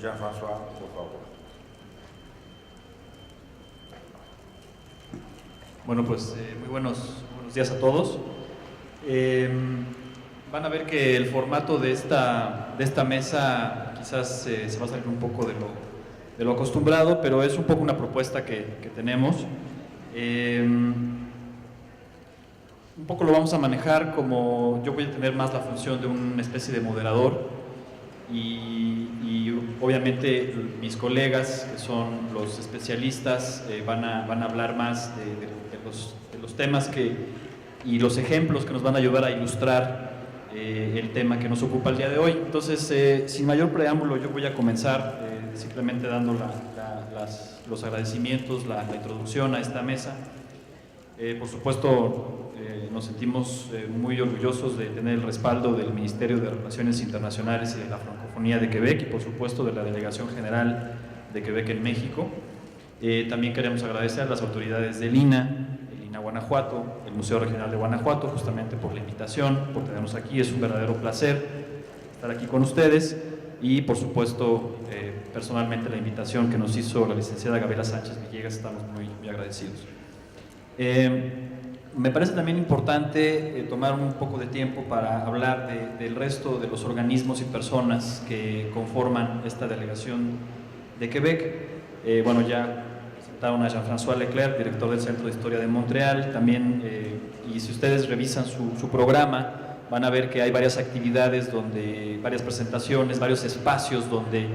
Jean-François, por favor. Bueno, pues muy buenos días a todos. Van a ver que el formato de esta mesa quizás se va a salir un poco de lo acostumbrado, pero es un poco una propuesta que tenemos. Un poco lo vamos a manejar como yo voy a tener más la función de una especie de moderador y obviamente mis colegas, que son los especialistas, van a hablar más de los temas y los ejemplos que nos van a ayudar a ilustrar el tema que nos ocupa el día de hoy. Entonces, sin mayor preámbulo, yo voy a comenzar simplemente dando los agradecimientos, la introducción a esta mesa. Por supuesto, nos sentimos muy orgullosos de tener el respaldo del Ministerio de Relaciones Internacionales y de la Francofonía de Quebec y por supuesto de la Delegación General de Quebec en México. También queremos agradecer a las autoridades del INA, el INA Guanajuato, el Museo Regional de Guanajuato, justamente por la invitación, por tenernos aquí. Es un verdadero placer estar aquí con ustedes y por supuesto personalmente la invitación que nos hizo la licenciada Gabriela Sánchez Villegas, estamos muy agradecidos. Me parece también importante tomar un poco de tiempo para hablar del resto de los organismos y personas que conforman esta delegación de Quebec. Bueno, ya presentaron a Jean-François Leclerc, director del Centro de Historia de Montreal. También, y si ustedes revisan su programa, van a ver que hay varias actividades, varias presentaciones, varios espacios donde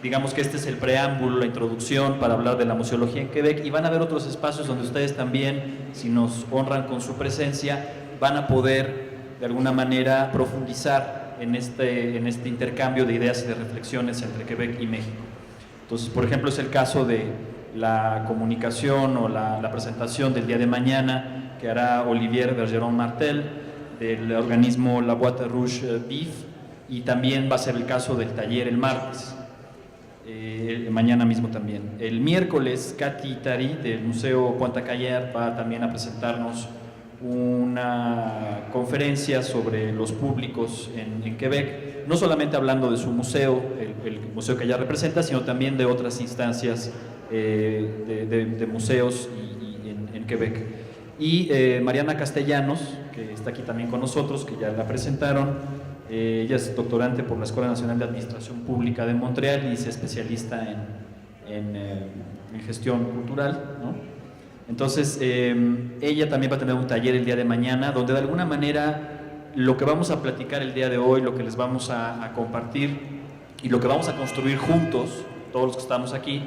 digamos que este es el preámbulo, la introducción para hablar de la museología en Quebec, y van a haber otros espacios donde ustedes también, si nos honran con su presencia, van a poder de alguna manera profundizar en este intercambio de ideas y de reflexiones entre Quebec y México. Entonces, por ejemplo, es el caso de la comunicación o la presentación del día de mañana que hará Olivier Bergeron Martel del organismo La Boîte Rouge BIF, y también va a ser el caso del taller el martes. Mañana mismo también. El miércoles, Katy Tari del Museo Pointe-à-Callers va también a presentarnos una conferencia sobre los públicos en Quebec, no solamente hablando de su museo, el museo que ella representa, sino también de otras instancias de museos en Quebec. Y Mariana Castellanos, que está aquí también con nosotros, que ya la presentaron. Ella es doctorante por la Escuela Nacional de Administración Pública de Montreal y es especialista en gestión cultural, ¿no? Entonces, ella también va a tener un taller el día de mañana, donde de alguna manera lo que vamos a platicar el día de hoy, lo que les vamos a compartir y lo que vamos a construir juntos, todos los que estamos aquí,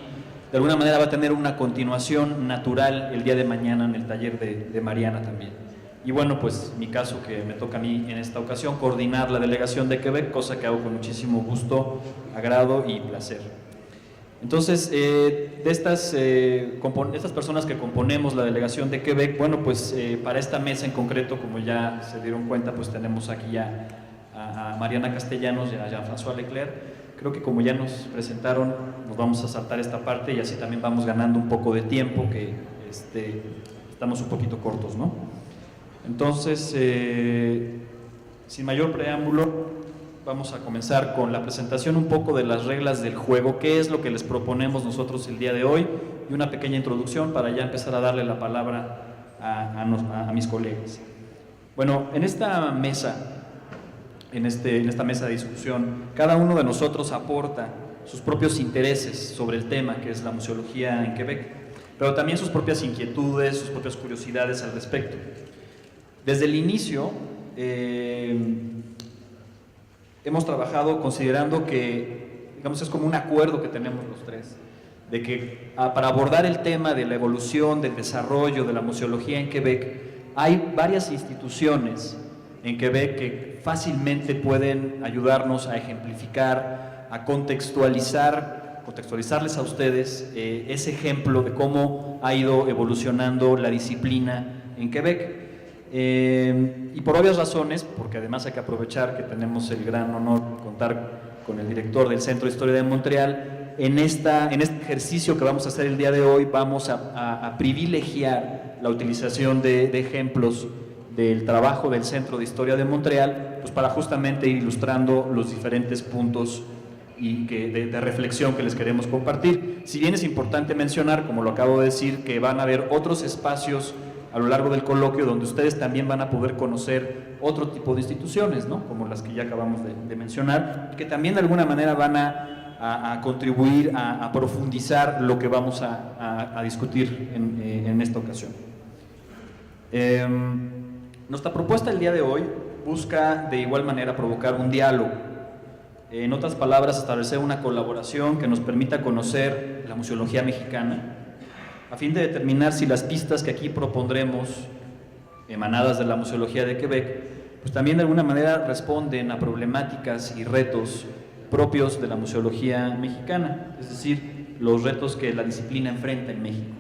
de alguna manera va a tener una continuación natural el día de mañana en el taller de Mariana también. Y bueno, pues mi caso, que me toca a mí en esta ocasión coordinar la delegación de Quebec, cosa que hago con muchísimo gusto, agrado y placer. Entonces, de estas personas que componemos la delegación de Quebec, bueno, pues para esta mesa en concreto, como ya se dieron cuenta, pues tenemos aquí ya a Mariana Castellanos y a Jean-François Leclerc. Creo que como ya nos presentaron, nos vamos a saltar esta parte y así también vamos ganando un poco de tiempo, que estamos un poquito cortos, ¿no? Entonces, sin mayor preámbulo, vamos a comenzar con la presentación un poco de las reglas del juego, qué es lo que les proponemos nosotros el día de hoy, y una pequeña introducción para ya empezar a darle la palabra a mis colegas. Bueno, en esta mesa de discusión, cada uno de nosotros aporta sus propios intereses sobre el tema que es la museología en Quebec, pero también sus propias inquietudes, sus propias curiosidades al respecto. Desde el inicio hemos trabajado considerando que, digamos, es como un acuerdo que tenemos los tres, de que para abordar el tema de la evolución, del desarrollo de la museología en Quebec, hay varias instituciones en Quebec que fácilmente pueden ayudarnos a ejemplificar, a contextualizarles a ustedes ese ejemplo de cómo ha ido evolucionando la disciplina en Quebec. Y por obvias razones, porque además hay que aprovechar que tenemos el gran honor de contar con el director del Centro de Historia de Montreal, en este ejercicio que vamos a hacer el día de hoy vamos a privilegiar la utilización de ejemplos del trabajo del Centro de Historia de Montreal, pues para justamente ir ilustrando los diferentes puntos y de reflexión que les queremos compartir. Si bien es importante mencionar, como lo acabo de decir, que van a haber otros espacios a lo largo del coloquio donde ustedes también van a poder conocer otro tipo de instituciones, ¿no? Como las que ya acabamos de mencionar, y que también de alguna manera van a contribuir a profundizar lo que vamos a discutir en esta ocasión. Nuestra propuesta el día de hoy busca de igual manera provocar un diálogo. En otras palabras, establecer una colaboración que nos permita conocer la museología mexicana, a fin de determinar si las pistas que aquí propondremos, emanadas de la museología de Quebec, pues también de alguna manera responden a problemáticas y retos propios de la museología mexicana, es decir, los retos que la disciplina enfrenta en México.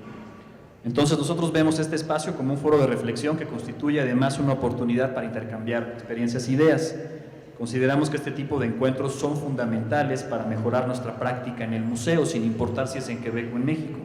Entonces nosotros vemos este espacio como un foro de reflexión que constituye además una oportunidad para intercambiar experiencias e ideas. Consideramos que este tipo de encuentros son fundamentales para mejorar nuestra práctica en el museo, sin importar si es en Quebec o en México.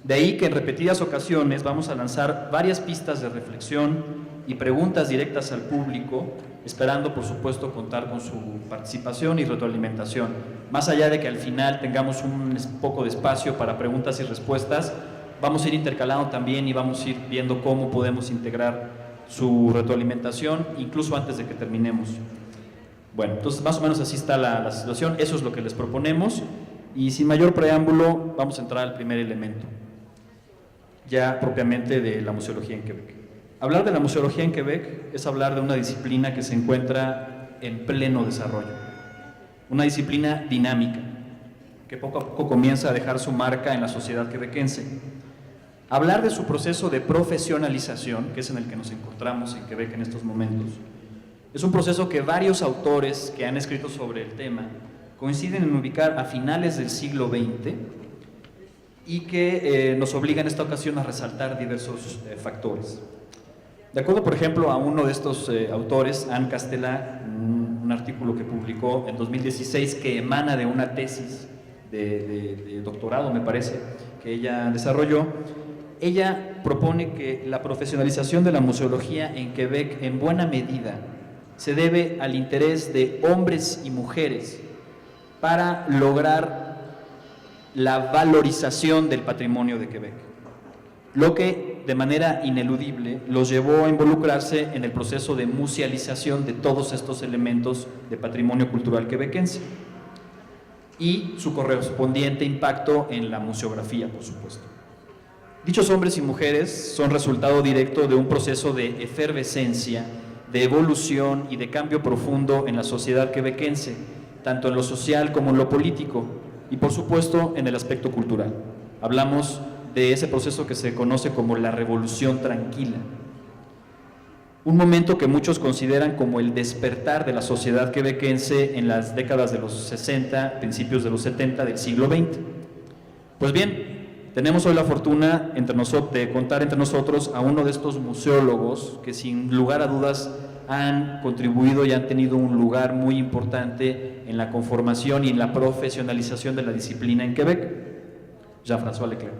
De ahí que en repetidas ocasiones vamos a lanzar varias pistas de reflexión y preguntas directas al público, esperando por supuesto contar con su participación y retroalimentación. Más allá de que al final tengamos un poco de espacio para preguntas y respuestas, vamos a ir intercalando también y vamos a ir viendo cómo podemos integrar su retroalimentación, incluso antes de que terminemos. Bueno, entonces más o menos así está la situación, eso es lo que les proponemos, y sin mayor preámbulo vamos a entrar al primer elemento, ya propiamente de la museología en Quebec. Hablar de la museología en Quebec es hablar de una disciplina que se encuentra en pleno desarrollo, una disciplina dinámica, que poco a poco comienza a dejar su marca en la sociedad quebequense. Hablar de su proceso de profesionalización, que es en el que nos encontramos en Quebec en estos momentos, es un proceso que varios autores que han escrito sobre el tema coinciden en ubicar a finales del siglo XX y que nos obliga en esta ocasión a resaltar diversos factores. De acuerdo, por ejemplo, a uno de estos autores, Anne Castella, un artículo que publicó en 2016 que emana de una tesis de doctorado, me parece, que ella desarrolló. Ella propone que la profesionalización de la museología en Quebec en buena medida se debe al interés de hombres y mujeres para lograr la valorización del patrimonio de Quebec, lo que de manera ineludible los llevó a involucrarse en el proceso de musealización de todos estos elementos de patrimonio cultural quebequense y su correspondiente impacto en la museografía, por supuesto. Dichos hombres y mujeres son resultado directo de un proceso de efervescencia, de evolución y de cambio profundo en la sociedad quebequense, tanto en lo social como en lo político, y por supuesto en el aspecto cultural. Hablamos de ese proceso que se conoce como la Revolución Tranquila, un momento que muchos consideran como el despertar de la sociedad quebequense en las décadas de los 60, principios de los 70 del siglo XX. Pues bien, tenemos hoy la fortuna de contar entre nosotros a uno de estos museólogos que sin lugar a dudas han contribuido y han tenido un lugar muy importante en la conformación y en la profesionalización de la disciplina en Quebec, Jean-François Leclerc,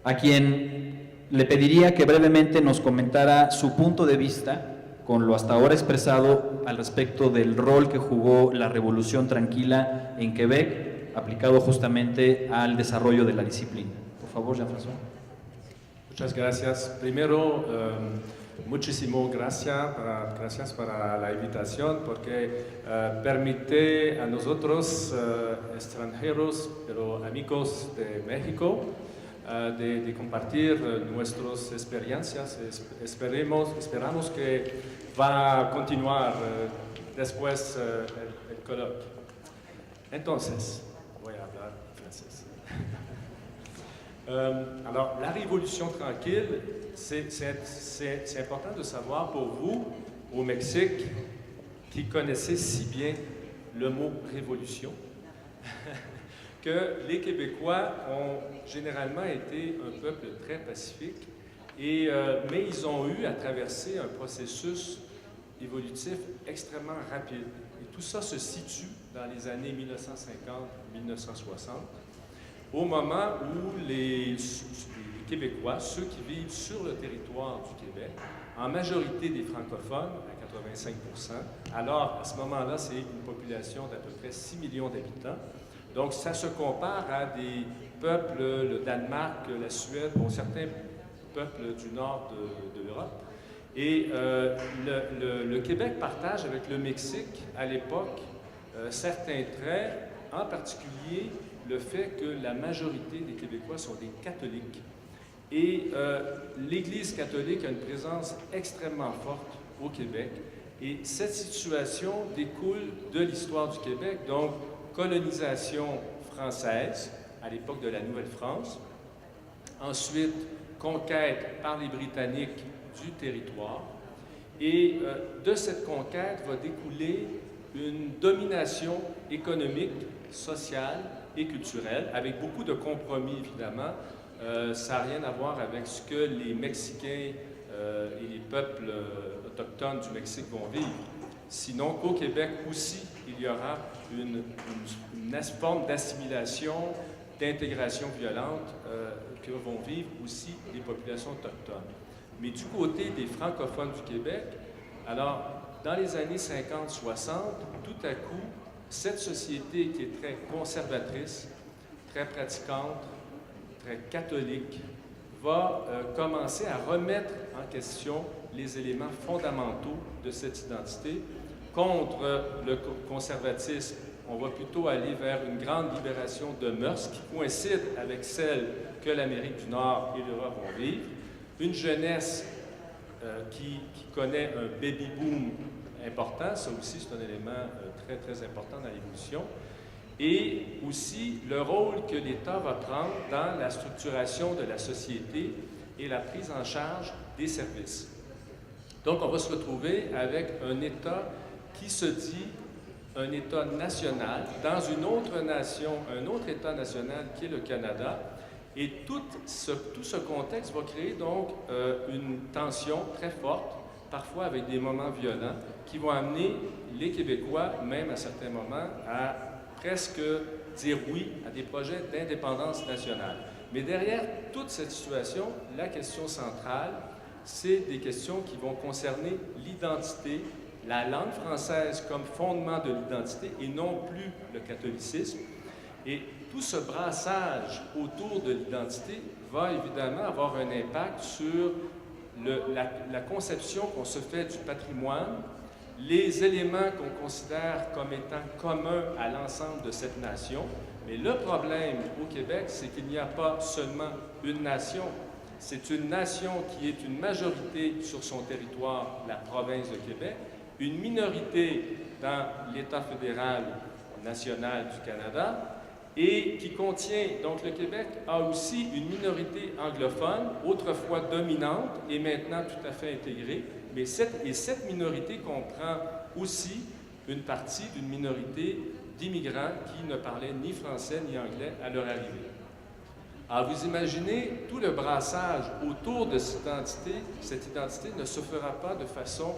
a quien le pediría que brevemente nos comentara su punto de vista con lo hasta ahora expresado al respecto del rol que jugó la Revolución Tranquila en Quebec, aplicado justamente al desarrollo de la disciplina. Por favor, Jean-François. Muchas gracias. Primero, muchísimas gracias para la invitación, porque permite a nosotros, extranjeros, pero amigos de México, de compartir nuestras experiencias. Esperamos que va a continuar después el coloquio. Entonces, voy a hablar francés. Alors, la Révolution tranquille, c'est important de savoir pour vous, au Mexique, qui connaissez si bien le mot révolution, que les Québécois ont généralement été un peuple très pacifique, mais ils ont eu à traverser un processus évolutif extrêmement rapide. Et tout ça se situe dans les années 1950-1960, au moment où les Québécois, ceux qui vivent sur le territoire du Québec, en majorité des francophones, à 85%. Alors, à ce moment-là, c'est une population d'à peu près 6 millions d'habitants. Donc, ça se compare à des peuples, le Danemark, la Suède, bon, certains peuples du nord de l'Europe. Et le Québec partage avec le Mexique, à l'époque, certains traits, en particulier le fait que la majorité des Québécois sont des catholiques. Et l'Église catholique a une présence extrêmement forte au Québec. Et cette situation découle de l'histoire du Québec, donc colonisation française à l'époque de la Nouvelle-France, ensuite conquête par les Britanniques du territoire, et de cette conquête va découler une domination économique, sociale et culturelle, avec beaucoup de compromis évidemment. Ça n'a rien à voir avec ce que les Mexicains et les peuples autochtones du Mexique vont vivre. Sinon qu'au Québec aussi, il y aura une forme d'assimilation, d'intégration violente que vont vivre aussi les populations autochtones. Mais du côté des francophones du Québec, alors, dans les années 50-60, tout à coup, cette société qui est très conservatrice, très pratiquante, très catholique, va commencer à remettre en question les éléments fondamentaux de cette identité. Contre le conservatisme, on va plutôt aller vers une grande libération de mœurs qui coïncide avec celle que l'Amérique du Nord et l'Europe vont vivre. Une jeunesse qui connaît un baby-boom important, ça aussi c'est un élément très, très important dans l'évolution, et aussi le rôle que l'État va prendre dans la structuration de la société et la prise en charge des services. Donc on va se retrouver avec un État qui se dit un État national dans une autre nation, un autre État national qui est le Canada. Et tout ce contexte va créer donc une tension très forte, parfois avec des moments violents, qui vont amener les Québécois, même à certains moments, à presque dire oui à des projets d'indépendance nationale. Mais derrière toute cette situation, la question centrale, c'est des questions qui vont concerner l'identité, la langue française comme fondement de l'identité et non plus le catholicisme. Et tout ce brassage autour de l'identité va évidemment avoir un impact sur la conception qu'on se fait du patrimoine, les éléments qu'on considère comme étant communs à l'ensemble de cette nation. Mais le problème au Québec, c'est qu'il n'y a pas seulement une nation, c'est une nation qui est une majorité sur son territoire, la province de Québec, une minorité dans l'État fédéral national du Canada, et qui contient, donc le Québec a aussi une minorité anglophone, autrefois dominante et maintenant tout à fait intégrée, mais cette minorité comprend aussi une partie d'une minorité d'immigrants qui ne parlaient ni français ni anglais à leur arrivée. Alors vous imaginez tout le brassage autour de cette identité ne se fera pas de façon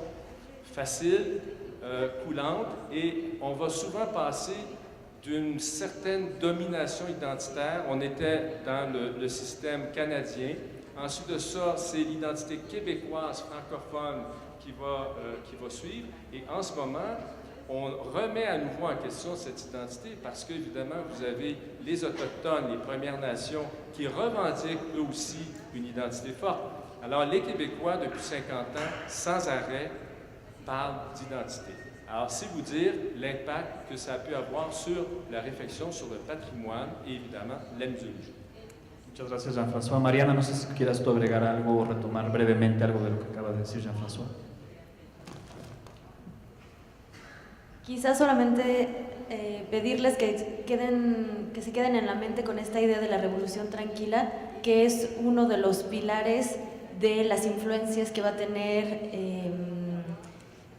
facile, coulante, et on va souvent passer d'une certaine domination identitaire. On était dans le système canadien. Ensuite de ça, c'est l'identité québécoise francophone qui va suivre. Et en ce moment, on remet à nouveau en question cette identité parce qu'évidemment, vous avez les Autochtones, les Premières Nations qui revendiquent eux aussi une identité forte. Alors, les Québécois, depuis 50 ans, sans arrêt, parlent d'identité. Alors, c'est vous dire l'impact que ça a pu avoir sur la réflexion sur le patrimoine et évidemment la muséologie. Muchas gracias, Jean-François. Mariana, no sé si quieras tú agregar algo o retomar brevemente algo de lo que acaba de decir Jean-François. Quizás solamente pedirles que se queden en la mente con esta idea de la revolución tranquila, que es uno de los pilares de las influencias que va a tener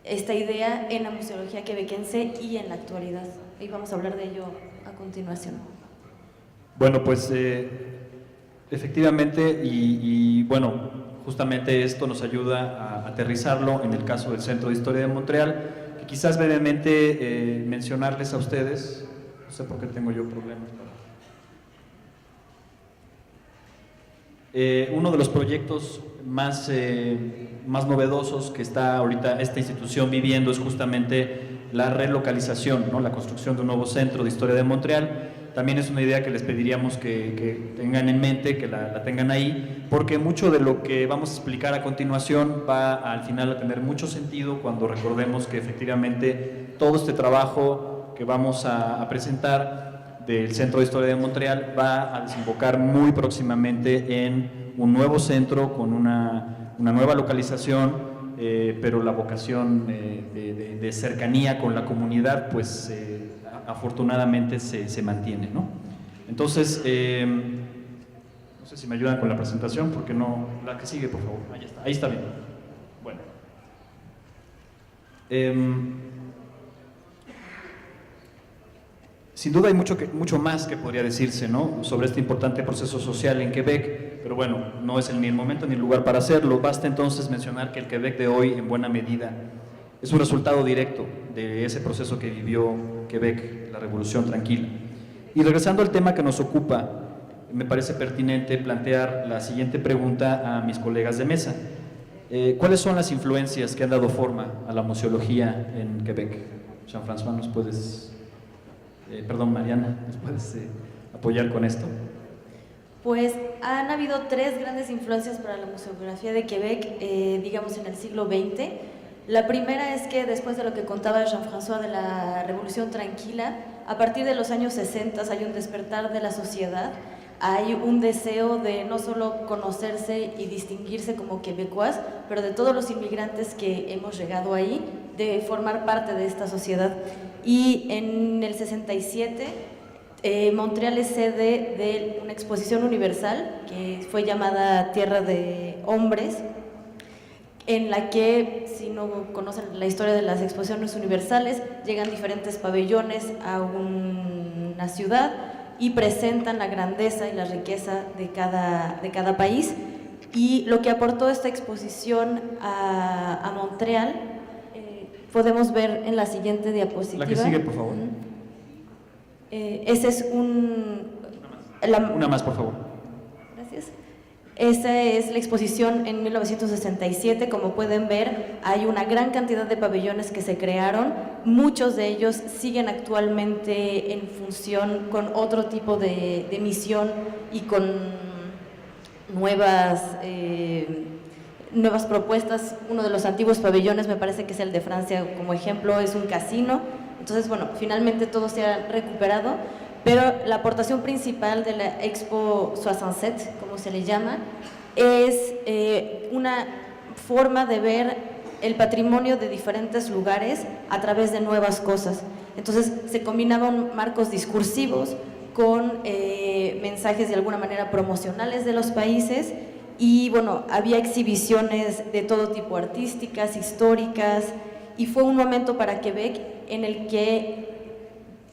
esta idea en la museología quebequense y en la actualidad. Y vamos a hablar de ello a continuación. Bueno, pues efectivamente, y bueno, justamente esto nos ayuda a aterrizarlo en el caso del Centro de Historia de Montreal, que quizás brevemente mencionarles a ustedes, no sé por qué tengo yo problemas. Uno de los proyectos más más novedosos que está ahorita esta institución viviendo es justamente la relocalización, ¿no? La construcción de un nuevo centro de historia de Montreal. También es una idea que les pediríamos que tengan en mente, que la tengan ahí, porque mucho de lo que vamos a explicar a continuación va al final a tener mucho sentido cuando recordemos que efectivamente todo este trabajo que vamos a presentar del Centro de Historia de Montreal va a desembocar muy próximamente en un nuevo centro con una nueva localización, pero la vocación de cercanía con la comunidad pues afortunadamente se mantiene, ¿no? Entonces, no sé si me ayudan con la presentación, porque no, la que sigue, por favor. Ahí está bien. Bueno. Sin duda hay mucho más que podría decirse, ¿no?, sobre este importante proceso social en Quebec, pero bueno, no es ni el momento ni el lugar para hacerlo. Basta entonces mencionar que el Quebec de hoy, en buena medida, es un resultado directo de ese proceso que vivió Quebec, la Revolución Tranquila. Y regresando al tema que nos ocupa, me parece pertinente plantear la siguiente pregunta a mis colegas de mesa. ¿Cuáles son las influencias que han dado forma a la museología en Quebec? Jean-François, ¿nos puedes... Mariana, ¿nos puedes apoyar con esto? Pues han habido 3 grandes influencias para la museografía de Quebec, digamos en el siglo XX. La primera es que después de lo que contaba Jean-François de la Revolución Tranquila, a partir de los años 60 hay un despertar de la sociedad, hay un deseo de no solo conocerse y distinguirse como quebecois, pero de todos los inmigrantes que hemos llegado ahí, de formar parte de esta sociedad. Y en el 67, Montreal es sede de una exposición universal que fue llamada Tierra de Hombres, en la que, si no conocen la historia de las exposiciones universales, llegan diferentes pabellones a una ciudad y presentan la grandeza y la riqueza de cada país. Y lo que aportó esta exposición a Montreal podemos ver en la siguiente diapositiva. La que sigue, por favor. Ese es Una más, por favor. Gracias. Esa es la exposición en 1967. Como pueden ver, hay una gran cantidad de pabellones que se crearon. Muchos de ellos siguen actualmente en función con otro tipo de misión y con nuevas propuestas. Uno de los antiguos pabellones, me parece que es el de Francia como ejemplo, es un casino. Entonces, bueno, finalmente todo se ha recuperado, pero la aportación principal de la Expo 67, como se le llama, es una forma de ver el patrimonio de diferentes lugares a través de nuevas cosas. Entonces, se combinaban marcos discursivos con mensajes de alguna manera promocionales de los países. Y bueno, había exhibiciones de todo tipo, artísticas, históricas, y fue un momento para Quebec en el que,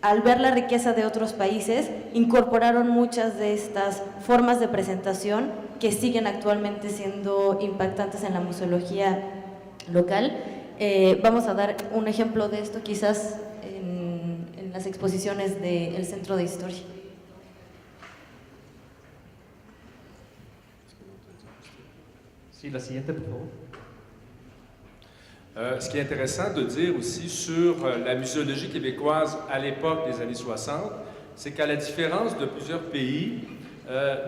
al ver la riqueza de otros países, incorporaron muchas de estas formas de presentación que siguen actualmente siendo impactantes en la museología local. Vamos a dar un ejemplo de esto quizás en las exposiciones del Centro de Historia. Sí, la siguiente, por favor. Ce qui est intéressant de dire aussi sur la muséologie québécoise à l'époque des années 60, c'est qu'à la différence de plusieurs pays,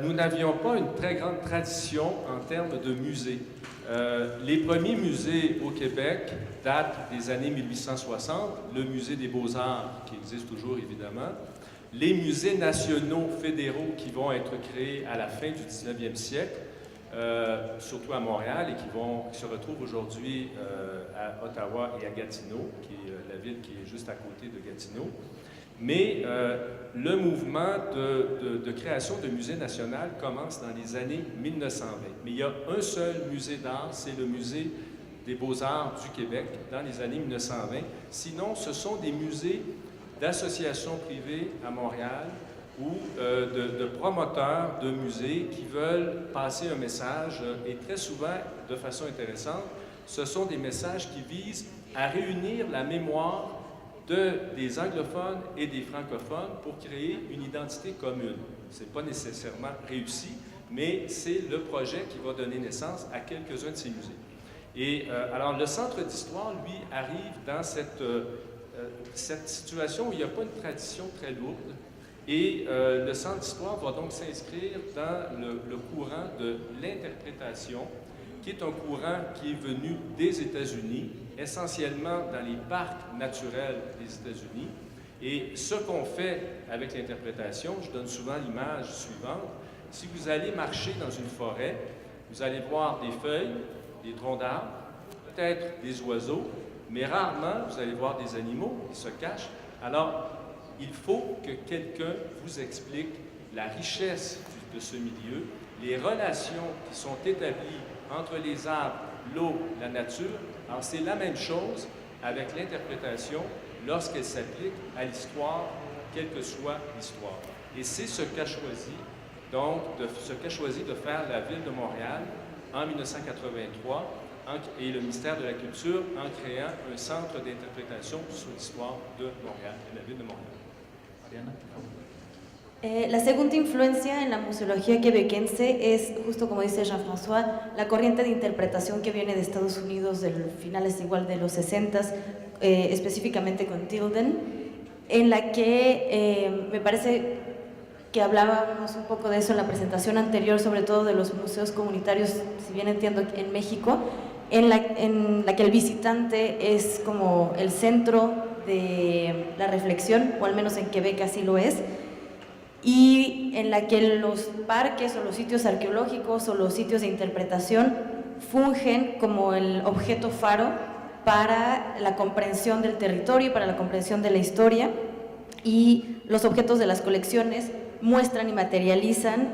nous n'avions pas une très grande tradition en termes de musées. Les premiers musées au Québec datent des années 1860, le musée des Beaux-Arts, qui existe toujours évidemment, les musées nationaux fédéraux qui vont être créés à la fin du 19e siècle, surtout à Montréal, et qui se retrouvent aujourd'hui à Ottawa et à Gatineau, qui est la ville qui est juste à côté de Gatineau. Mais le mouvement de création de musée national commence dans les années 1920. Mais il y a un seul musée d'art, c'est le musée des Beaux-Arts du Québec dans les années 1920. Sinon, ce sont des musées d'associations privées à Montréal ou de promoteurs de musées qui veulent passer un message, et très souvent, de façon intéressante, ce sont des messages qui visent à réunir la mémoire des anglophones et des francophones pour créer une identité commune. Ce n'est pas nécessairement réussi, mais c'est le projet qui va donner naissance à quelques-uns de ces musées. Et alors, le Centre d'histoire, lui, arrive dans cette situation où il n'y a pas une tradition très lourde. Et le Centre d'histoire va donc s'inscrire dans le courant de l'interprétation, qui est un courant qui est venu des États-Unis, essentiellement dans les parcs naturels des États-Unis. Et ce qu'on fait avec l'interprétation, je donne souvent l'image suivante. Si vous allez marcher dans une forêt, vous allez voir des feuilles, des troncs d'arbres, peut-être des oiseaux, mais rarement vous allez voir des animaux qui se cachent. Alors, il faut que quelqu'un vous explique la richesse de ce milieu, les relations qui sont établies entre les arbres, l'eau, la nature. Alors, c'est la même chose avec l'interprétation lorsqu'elle s'applique à l'histoire, quelle que soit l'histoire. Et c'est ce qu'a choisi, donc, de faire la Ville de Montréal en 1983 et le ministère de la Culture en créant un centre d'interprétation sur l'histoire de Montréal, de la Ville de Montréal. La segunda influencia en la museología quebequense es, justo como dice Jean-François, la corriente de interpretación que viene de Estados Unidos de los finales igual de los 60s, específicamente con Tilden, en la que me parece que hablábamos un poco de eso en la presentación anterior, sobre todo de los museos comunitarios, si bien entiendo en México, en la que el visitante es como el centro de la reflexión, o al menos en Quebec así lo es, y en la que los parques o los sitios arqueológicos o los sitios de interpretación fungen como el objeto faro para la comprensión del territorio, para la comprensión de la historia, y los objetos de las colecciones muestran y materializan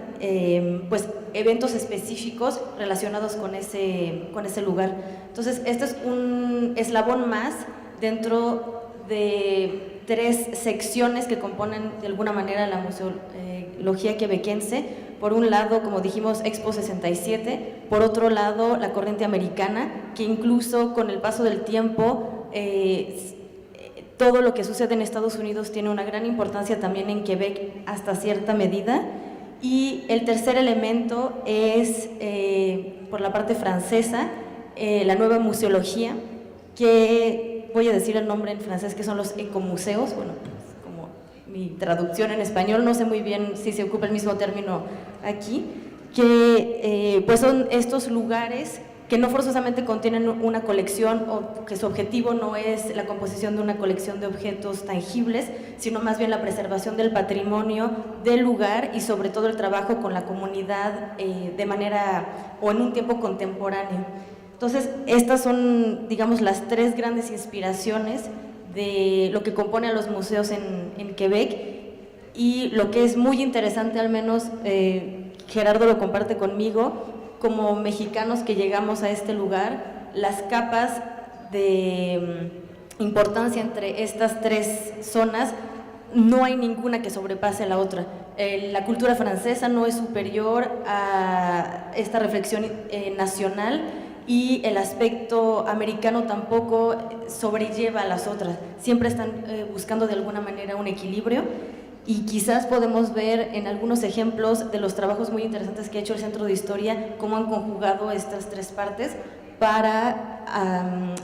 pues, eventos específicos relacionados con ese lugar. Entonces, este es un eslabón más dentro de 3 secciones que componen de alguna manera la museología quebequense. Por un lado, como dijimos, Expo 67, por otro lado, la corriente americana, que incluso con el paso del tiempo, todo lo que sucede en Estados Unidos tiene una gran importancia también en Quebec hasta cierta medida. Y el tercer elemento es, por la parte francesa, la nueva museología, que voy a decir el nombre en francés, que son los ecomuseos. Bueno, es como mi traducción en español, no sé muy bien si se ocupa el mismo término aquí, que pues son estos lugares que no forzosamente contienen una colección o que su objetivo no es la composición de una colección de objetos tangibles, sino más bien la preservación del patrimonio del lugar y sobre todo el trabajo con la comunidad de manera o en un tiempo contemporáneo. Entonces, estas son, digamos, las 3 grandes inspiraciones de lo que compone a los museos en Quebec, y lo que es muy interesante, al menos Gerardo lo comparte conmigo, como mexicanos que llegamos a este lugar, las capas de importancia entre estas 3 zonas, no hay ninguna que sobrepase a la otra. La cultura francesa no es superior a esta reflexión nacional, y el aspecto americano tampoco sobrelleva a las otras. Siempre están buscando de alguna manera un equilibrio, y quizás podemos ver en algunos ejemplos de los trabajos muy interesantes que ha hecho el Centro de Historia, cómo han conjugado estas 3 partes para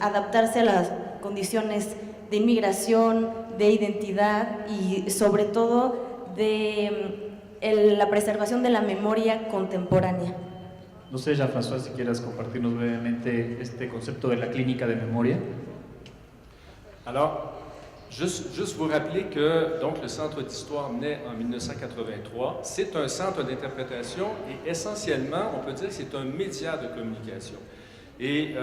adaptarse a las condiciones de inmigración, de identidad y sobre todo de la preservación de la memoria contemporánea. No sé, Jean-François, si quieras compartirnos brevemente este concepto de la clínica de memoria. Alors, juste vous rappeler que donc, le Centre d'histoire naît en 1983. C'est un centre d'interprétation et essentiellement, on peut dire que c'est un média de communication. Et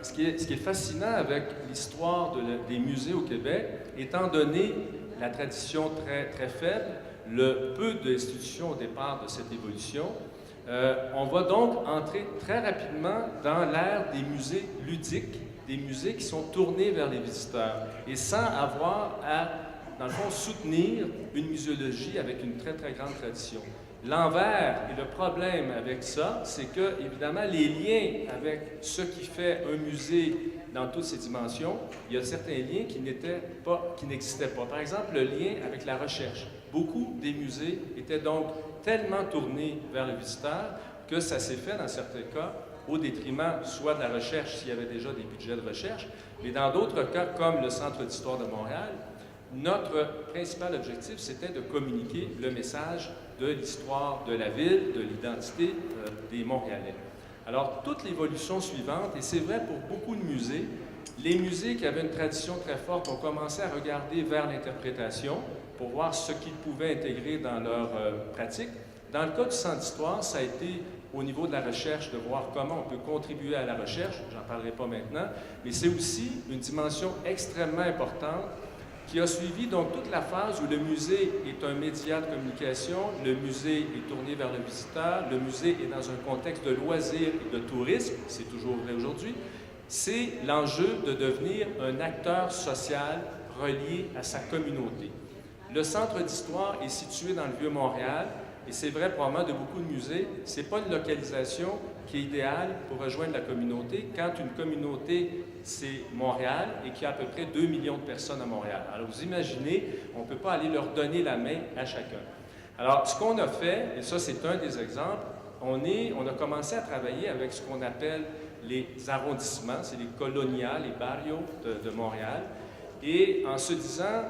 ce qui est fascinant avec l'histoire des musées au Québec, étant donné la tradition très, très faible, le peu d'institutions au départ de cette évolution, on va donc entrer très rapidement dans l'ère des musées ludiques, des musées qui sont tournés vers les visiteurs et sans avoir à, dans le fond, soutenir une muséologie avec une très, très grande tradition. L'envers et le problème avec ça, c'est que, évidemment, les liens avec ce qui fait un musée dans toutes ses dimensions, il y a certains liens qui n'existaient pas. Par exemple, le lien avec la recherche. Beaucoup des musées étaient donc tellement tournés vers le visiteur que ça s'est fait, dans certains cas, au détriment soit de la recherche s'il y avait déjà des budgets de recherche, mais dans d'autres cas, comme le Centre d'histoire de Montréal, notre principal objectif, c'était de communiquer le message de l'histoire de la ville, de l'identité des Montréalais. Alors, toute l'évolution suivante, et c'est vrai pour beaucoup de musées, les musées qui avaient une tradition très forte ont commencé à regarder vers l'interprétation pour voir ce qu'ils pouvaient intégrer dans leur pratique. Dans le cas du Centre d'histoire, ça a été au niveau de la recherche, de voir comment on peut contribuer à la recherche, j'en parlerai pas maintenant, mais c'est aussi une dimension extrêmement importante qui a suivi donc toute la phase où le musée est un média de communication, le musée est tourné vers le visiteur, le musée est dans un contexte de loisirs et de tourisme, c'est toujours vrai aujourd'hui. C'est l'enjeu de devenir un acteur social relié à sa communauté. Le Centre d'histoire est situé dans le Vieux-Montréal, et c'est vrai probablement de beaucoup de musées, ce n'est pas une localisation qui est idéale pour rejoindre la communauté quand une communauté, c'est Montréal et qu'il y a à peu près 2 millions de personnes à Montréal. Alors vous imaginez, on ne peut pas aller leur donner la main à chacun. Alors ce qu'on a fait, et ça c'est un des exemples, on a commencé à travailler avec ce qu'on appelle les arrondissements, c'est les colonias, les barrios de Montréal, et en se disant,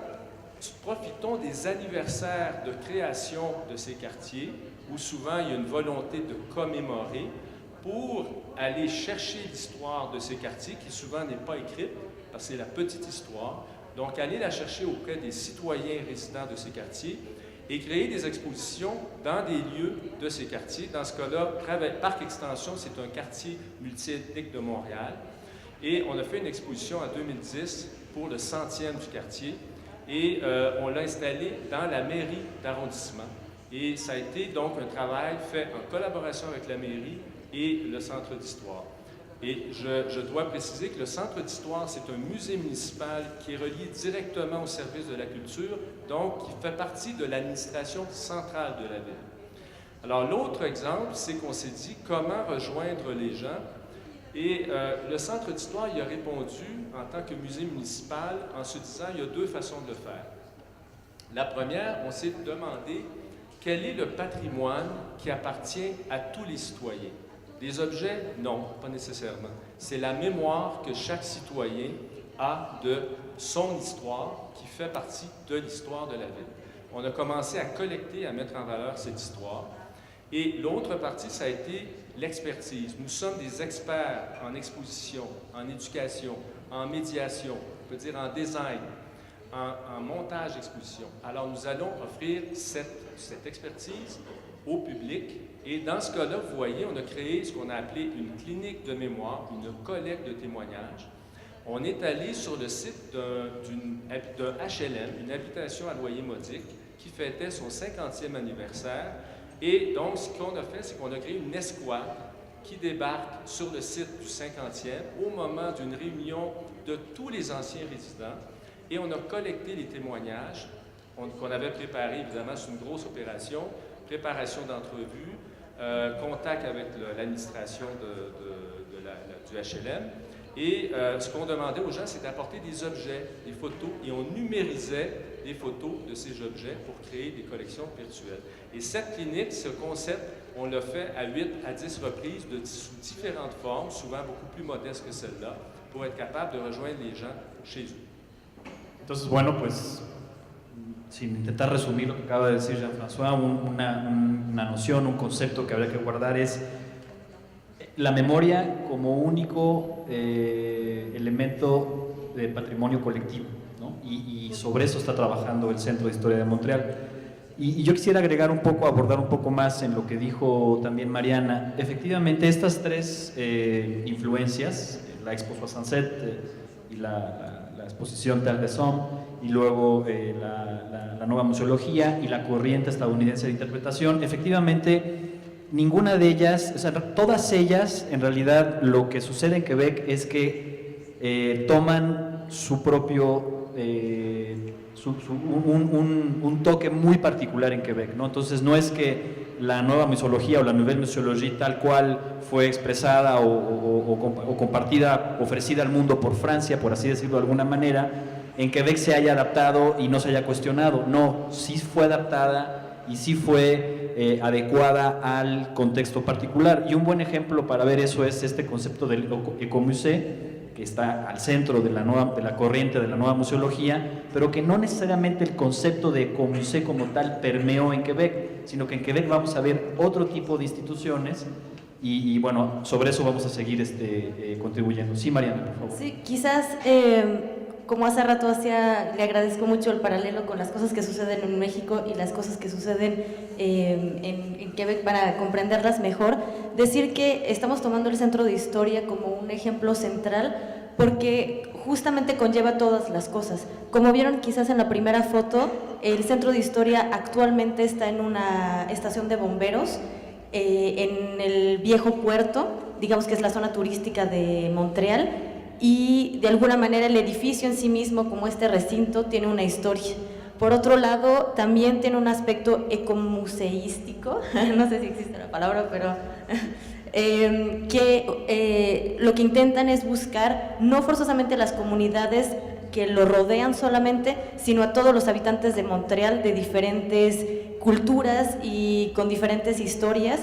profitons des anniversaires de création de ces quartiers, où souvent il y a une volonté de commémorer, pour aller chercher l'histoire de ces quartiers, qui souvent n'est pas écrite, parce que c'est la petite histoire. Donc, aller la chercher auprès des citoyens résidents de ces quartiers et créer des expositions dans des lieux de ces quartiers. Dans ce cas-là, Parc Extension, c'est un quartier multiethnique de Montréal. Et on a fait une exposition en 2010 pour le 100e du quartier. Et on l'a installé dans la mairie d'arrondissement. Et ça a été donc un travail fait en collaboration avec la mairie et le Centre d'histoire. Et je dois préciser que le Centre d'histoire, c'est un musée municipal qui est relié directement au service de la culture, donc qui fait partie de l'administration centrale de la ville. Alors l'autre exemple, c'est qu'on s'est dit comment rejoindre les gens. Et le Centre d'histoire y a répondu en tant que musée municipal en se disant il y a deux façons de le faire. La première, on s'est demandé quel est le patrimoine qui appartient à tous les citoyens. Les objets, non, pas nécessairement. C'est la mémoire que chaque citoyen a de son histoire qui fait partie de l'histoire de la ville. On a commencé à collecter, à mettre en valeur cette histoire. Et l'autre partie, ça a été l'expertise. Nous sommes des experts en exposition, en éducation, en médiation, on peut dire en design, en montage d'exposition. Alors, nous allons offrir cette expertise au public. Et dans ce cas-là, vous voyez, on a créé ce qu'on a appelé une clinique de mémoire, une collecte de témoignages. On est allé sur le site d'un HLM, une habitation à loyer modique, qui fêtait son 50e anniversaire. Et donc, ce qu'on a fait, c'est qu'on a créé une escouade qui débarque sur le site du 50e au moment d'une réunion de tous les anciens résidents. Et on a collecté les témoignages qu'on avait préparés, évidemment, c'est une grosse opération, préparation d'entrevues, contact avec l'administration du HLM. Et ce qu'on demandait aux gens, c'est d'apporter des objets, des photos, et on numérisait les photos de ces objets pour créer des collections virtuelles. Et cette clinique, ce concept, on l'a fait à 8 à 10 reprises sous différentes formes, souvent beaucoup plus modestes que celle-là, pour être capable de rejoindre les gens chez eux. Entonces, bueno, pues, sin intentar resumir lo que acaba de decir Jean-François, una noción, un concepto que habría que guardar es la memoria como único elemento de patrimonio colectivo, ¿no? Y sobre eso está trabajando el Centro de Historia de Montreal. Y yo quisiera agregar un poco, abordar un poco más en lo que dijo también Mariana. Efectivamente, estas tres influencias, la Expo Soixante-Dix y la exposición Terre des Hommes, y luego la nueva museología y la corriente estadounidense de interpretación, efectivamente, ninguna de ellas, o sea, todas ellas, en realidad, lo que sucede en Quebec es que toman su propio, un toque muy particular en Quebec, ¿no? Entonces, no es que la nueva museología o la nouvelle museología tal cual fue expresada o compartida, ofrecida al mundo por Francia, por así decirlo de alguna manera, en Quebec se haya adaptado y no se haya cuestionado. No, sí fue adaptada y sí fue adecuada al contexto particular. Y un buen ejemplo para ver eso es este concepto del ecomusée, que está al centro de la corriente de la nueva museología, pero que no necesariamente el concepto de ecomusée como tal permeó en Quebec, sino que en Quebec vamos a ver otro tipo de instituciones y bueno, sobre eso vamos a seguir contribuyendo. Sí, Mariana, por favor. Sí, quizás como hace rato le agradezco mucho el paralelo con las cosas que suceden en México y las cosas que suceden en Quebec para comprenderlas mejor. Decir que estamos tomando el Centro de Historia como un ejemplo central porque justamente conlleva todas las cosas. Como vieron quizás en la primera foto, el Centro de Historia actualmente está en una estación de bomberos en el viejo puerto, digamos que es la zona turística de Montreal, y de alguna manera el edificio en sí mismo, como este recinto, tiene una historia. Por otro lado, también tiene un aspecto ecomuseístico, no sé si existe la palabra, pero lo que intentan es buscar no forzosamente las comunidades que lo rodean solamente, sino a todos los habitantes de Montreal de diferentes culturas y con diferentes historias.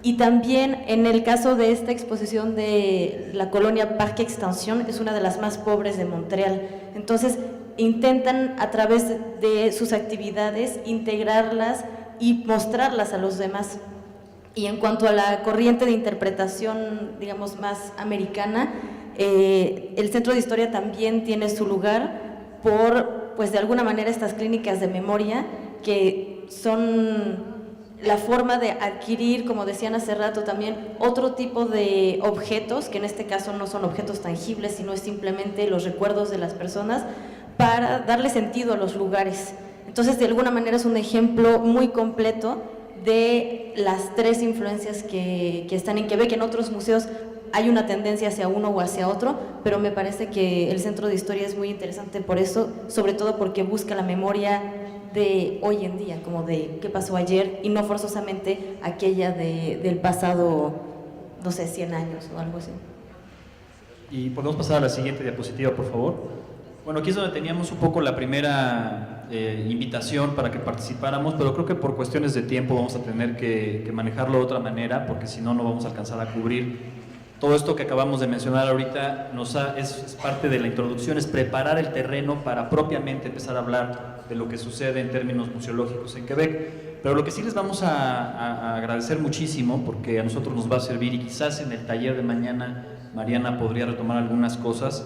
Y también en el caso de esta exposición de la colonia Parc Extension, es una de las más pobres de Montreal. Entonces intentan a través de sus actividades integrarlas y mostrarlas a los demás. Y en cuanto a la corriente de interpretación, digamos, más americana, el Centro de Historia también tiene su lugar por, pues de alguna manera, estas clínicas de memoria que son la forma de adquirir, como decían hace rato también, otro tipo de objetos, que en este caso no son objetos tangibles, sino es simplemente los recuerdos de las personas, para darle sentido a los lugares. Entonces, de alguna manera es un ejemplo muy completo de las tres influencias que están en Quebec. En otros museos hay una tendencia hacia uno o hacia otro, pero me parece que el Centro de Historia es muy interesante por eso, sobre todo porque busca la memoria de hoy en día, como de qué pasó ayer y no forzosamente aquella del pasado, no sé, 100 años o algo así. Y podemos pasar a la siguiente diapositiva, por favor. Bueno, aquí es donde teníamos un poco la primera invitación para que participáramos, pero creo que por cuestiones de tiempo vamos a tener que manejarlo de otra manera, porque si no, no vamos a alcanzar a cubrir todo esto que acabamos de mencionar ahorita. Es parte de la introducción, es preparar el terreno para propiamente empezar a hablar de lo que sucede en términos museológicos en Quebec. Pero lo que sí les vamos a agradecer muchísimo, porque a nosotros nos va a servir, y quizás en el taller de mañana Mariana podría retomar algunas cosas.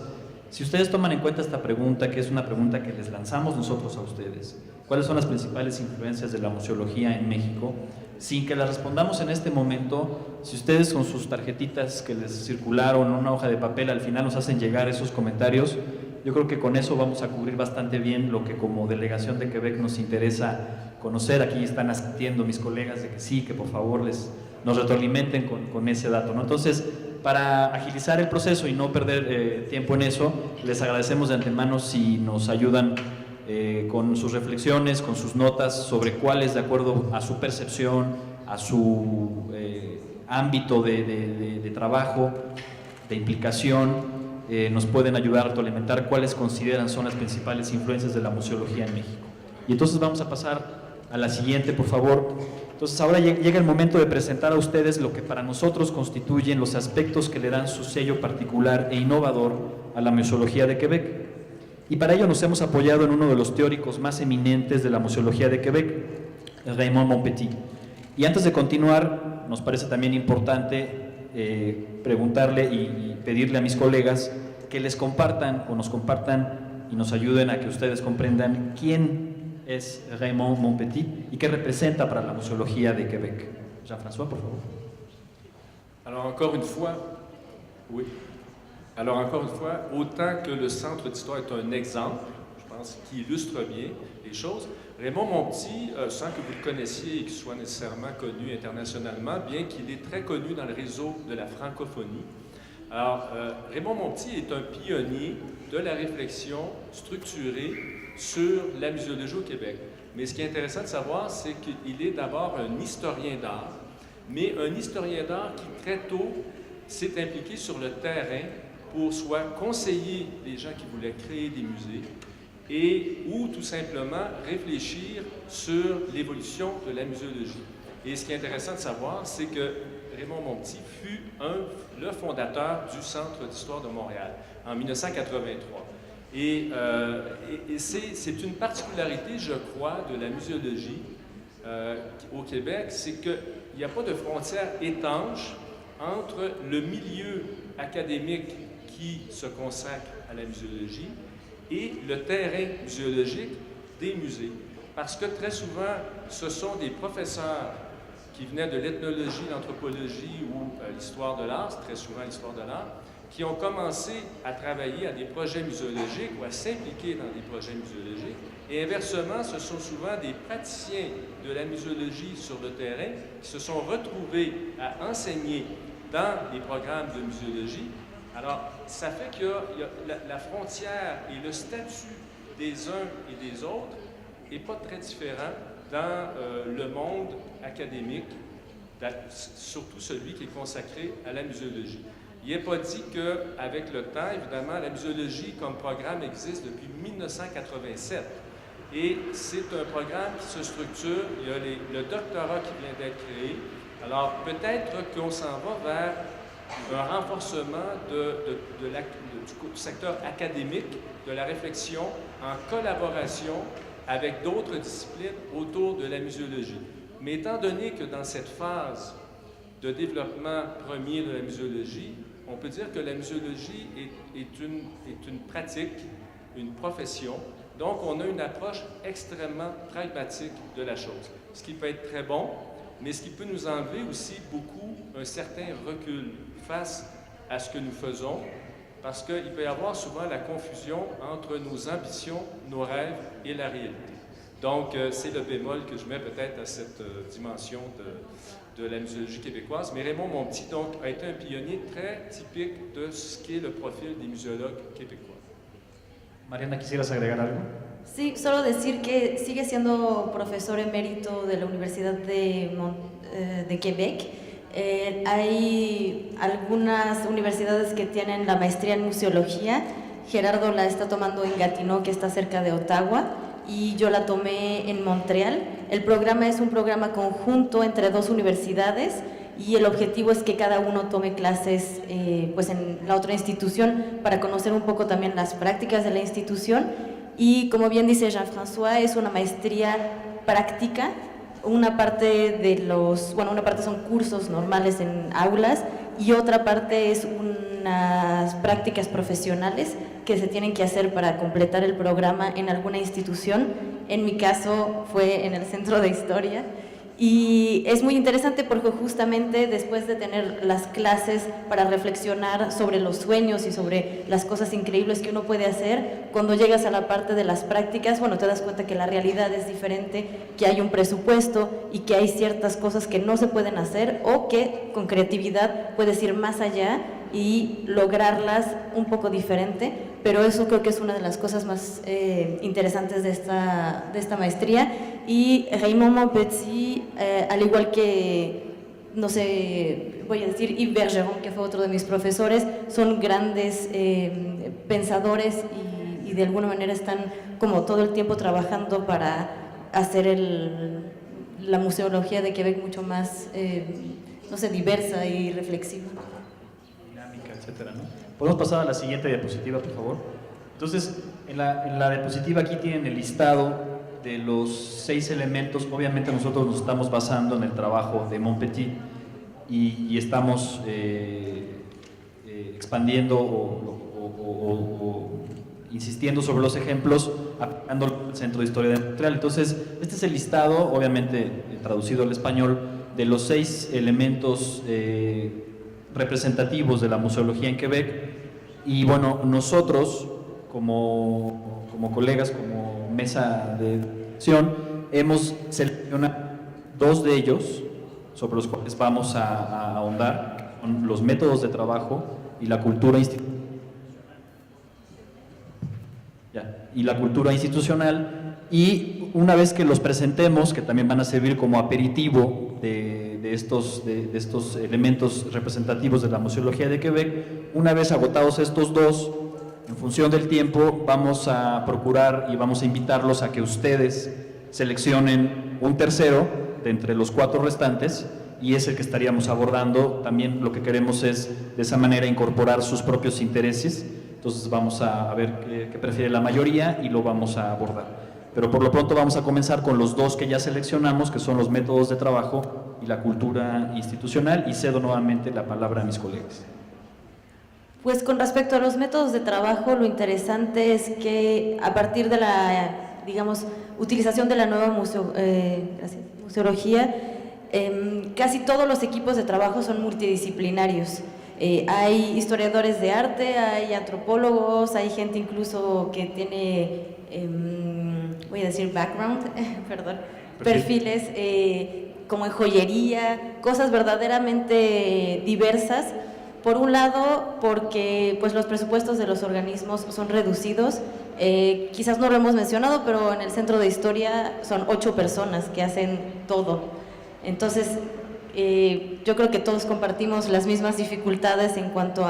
Si ustedes toman en cuenta esta pregunta, que es una pregunta que les lanzamos nosotros a ustedes, ¿cuáles son las principales influencias de la museología en México? Sin que las respondamos en este momento, si ustedes con sus tarjetitas que les circularon, una hoja de papel, al final nos hacen llegar esos comentarios, yo creo que con eso vamos a cubrir bastante bien lo que como delegación de Quebec nos interesa conocer. Aquí están asistiendo mis colegas de que sí, que por favor nos retroalimenten con ese dato, ¿no? Entonces, para agilizar el proceso y no perder tiempo en eso, les agradecemos de antemano si nos ayudan con sus reflexiones, con sus notas sobre cuáles, de acuerdo a su percepción, a su ámbito de trabajo, de implicación, nos pueden ayudar a retroalimentar cuáles consideran son las principales influencias de la museología en México. Y entonces vamos a pasar a la siguiente, por favor. Entonces ahora llega el momento de presentar a ustedes lo que para nosotros constituyen los aspectos que le dan su sello particular e innovador a la museología de Quebec. Y para ello nos hemos apoyado en uno de los teóricos más eminentes de la museología de Quebec, Raymond Montpetit. Y antes de continuar, nos parece también importante preguntarle y pedirle a mis colegas que les compartan o nos compartan y nos ayuden a que ustedes comprendan quién es Raymond Montpetit y qué representa para la museología de Quebec. Jean-François, por favor. Alors encore une fois, oui. Alors encore une fois, autant que le Centre d'histoire est un exemple, je pense, qui illustre bien les choses, Raymond Montpetit, sans que vous le connaissiez et qu'il soit nécessairement connu internationalement, bien qu'il est très connu dans le réseau de la francophonie. Alors, Raymond Montpetit est un pionnier de la réflexion structurée sur la muséologie au Québec. Mais ce qui est intéressant de savoir, c'est qu'il est d'abord un historien d'art, mais un historien d'art qui très tôt s'est impliqué sur le terrain pour soit conseiller les gens qui voulaient créer des musées, ou tout simplement réfléchir sur l'évolution de la muséologie. Et ce qui est intéressant de savoir, c'est que Raymond Monpetit fut le fondateur du Centre d'histoire de Montréal en 1983. Et c'est une particularité, je crois, de la muséologie au Québec, c'est qu'il n'y a pas de frontière étanche entre le milieu académique qui se consacre à la muséologie et le terrain muséologique des musées. Parce que très souvent, ce sont des professeurs qui venaient de l'ethnologie, l'anthropologie ou l'histoire de l'art, c'est très souvent l'histoire de l'art, qui ont commencé à travailler à des projets muséologiques ou à s'impliquer dans des projets muséologiques. Et inversement, ce sont souvent des praticiens de la muséologie sur le terrain qui se sont retrouvés à enseigner dans des programmes de muséologie. Alors, ça fait que la frontière et le statut des uns et des autres n'est pas très différent dans le monde académique, surtout celui qui est consacré à la muséologie. Il n'est pas dit qu'avec le temps, évidemment, la muséologie comme programme existe depuis 1987. Et c'est un programme qui se structure, il y a le doctorat qui vient d'être créé. Alors peut-être qu'on s'en va vers un renforcement du secteur académique, de la réflexion en collaboration avec d'autres disciplines autour de la muséologie. Mais étant donné que dans cette phase de développement premier de la muséologie, on peut dire que la muséologie est une pratique, une profession. Donc, on a une approche extrêmement pragmatique de la chose, ce qui peut être très bon, mais ce qui peut nous enlever aussi beaucoup un certain recul face à ce que nous faisons, parce qu'il peut y avoir souvent la confusion entre nos ambitions, nos rêves et la réalité. Donc, c'est le bémol que je mets peut-être à cette dimension de la muséologie québécoise. Mais Raymond Monpetit, donc, a été un pionnier très typique de ce qu'est le profil des muséologues québécois. Mariana, ¿quisieras agregar algo? Sí, solo decir que sigue siendo profesor emérito de la Universidad de Quebec. Hay algunas universidades que tienen la maestría en museología. Gerardo la está tomando en Gatineau, que está cerca de Ottawa, y yo la tomé en Montreal. El programa es un programa conjunto entre dos universidades y el objetivo es que cada uno tome clases pues en la otra institución para conocer un poco también las prácticas de la institución. Y como bien dice Jean-François, es una maestría práctica. Una parte una parte son cursos normales en aulas y otra parte es unas prácticas profesionales que se tienen que hacer para completar el programa en alguna institución. En mi caso fue en el Centro de Historia. Y es muy interesante porque justamente después de tener las clases para reflexionar sobre los sueños y sobre las cosas increíbles que uno puede hacer, cuando llegas a la parte de las prácticas, bueno, te das cuenta que la realidad es diferente, que hay un presupuesto y que hay ciertas cosas que no se pueden hacer o que con creatividad puedes ir más allá y lograrlas un poco diferente, pero eso creo que es una de las cosas más interesantes de esta maestría. Y Raymond Monpetit, al igual que, no sé, voy a decir Yves Bergeron, que fue otro de mis profesores, son grandes pensadores y de alguna manera están como todo el tiempo trabajando para hacer la museología de Quebec mucho más, no sé, diversa y reflexiva. Etcétera, ¿no? Podemos pasar a la siguiente diapositiva, por favor. Entonces, en la diapositiva aquí tienen el listado de los 6 elementos. Obviamente nosotros nos estamos basando en el trabajo de Monpetit y estamos expandiendo o insistiendo sobre los ejemplos aplicando el Centro de Historia de Montreal. Entonces, este es el listado, obviamente traducido al español, de los 6 elementos representativos de la museología en Quebec. Y bueno, nosotros como colegas, como mesa de acción, hemos seleccionado 2 de ellos sobre los cuales vamos a ahondar, son los métodos de trabajo y la cultura institucional. Y una vez que los presentemos, que también van a servir como aperitivo de estos elementos representativos de la museología de Quebec, una vez agotados estos 2, en función del tiempo, vamos a procurar y vamos a invitarlos a que ustedes seleccionen un tercero de entre los 4 restantes y es el que estaríamos abordando. También lo que queremos es de esa manera incorporar sus propios intereses. Entonces vamos a ver qué prefiere la mayoría y lo vamos a abordar. Pero por lo pronto vamos a comenzar con los 2 que ya seleccionamos, que son los métodos de trabajo y la cultura institucional, y cedo nuevamente la palabra a mis colegas. Pues con respecto a los métodos de trabajo, lo interesante es que a partir de la, digamos, utilización de la nueva museología, casi todos los equipos de trabajo son multidisciplinarios. Hay historiadores de arte, hay antropólogos, hay gente incluso que tiene, voy a decir background, perdón, perfiles como en joyería, cosas verdaderamente diversas. Por un lado, porque pues, los presupuestos de los organismos son reducidos. Quizás no lo hemos mencionado, pero en el Centro de Historia son 8 personas que hacen todo. Entonces, yo creo que todos compartimos las mismas dificultades en cuanto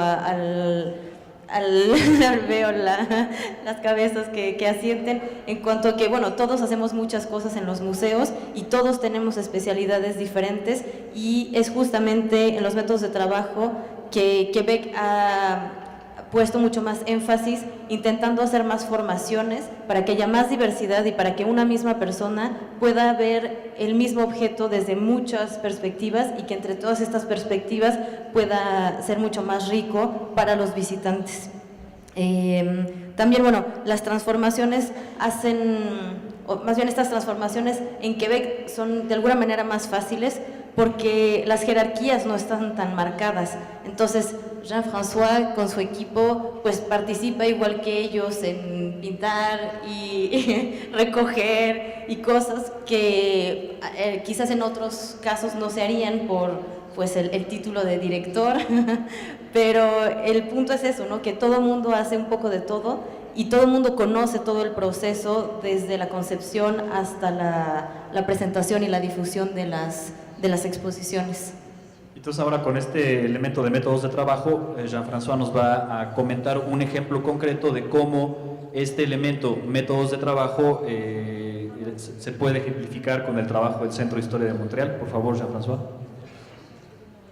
veo las cabezas que asienten, en cuanto a que, bueno, todos hacemos muchas cosas en los museos y todos tenemos especialidades diferentes, y es justamente en los métodos de trabajo que Quebec ha puesto mucho más énfasis, intentando hacer más formaciones para que haya más diversidad y para que una misma persona pueda ver el mismo objeto desde muchas perspectivas y que entre todas estas perspectivas pueda ser mucho más rico para los visitantes. También, bueno, las transformaciones estas transformaciones en Quebec son de alguna manera más fáciles porque las jerarquías no están tan marcadas. Entonces, Jean-François con su equipo pues participa igual que ellos en pintar y recoger y cosas que quizás en otros casos no se harían por pues el título de director, pero el punto es eso, ¿no? Que todo el mundo hace un poco de todo y todo el mundo conoce todo el proceso desde la concepción hasta la presentación y la difusión de las exposiciones. Entonces ahora con este elemento de métodos de trabajo, Jean-François nos va a comentar un ejemplo concreto de cómo este elemento, métodos de trabajo, se puede ejemplificar con el trabajo del Centro de Historia de Montréal. Por favor, Jean-François.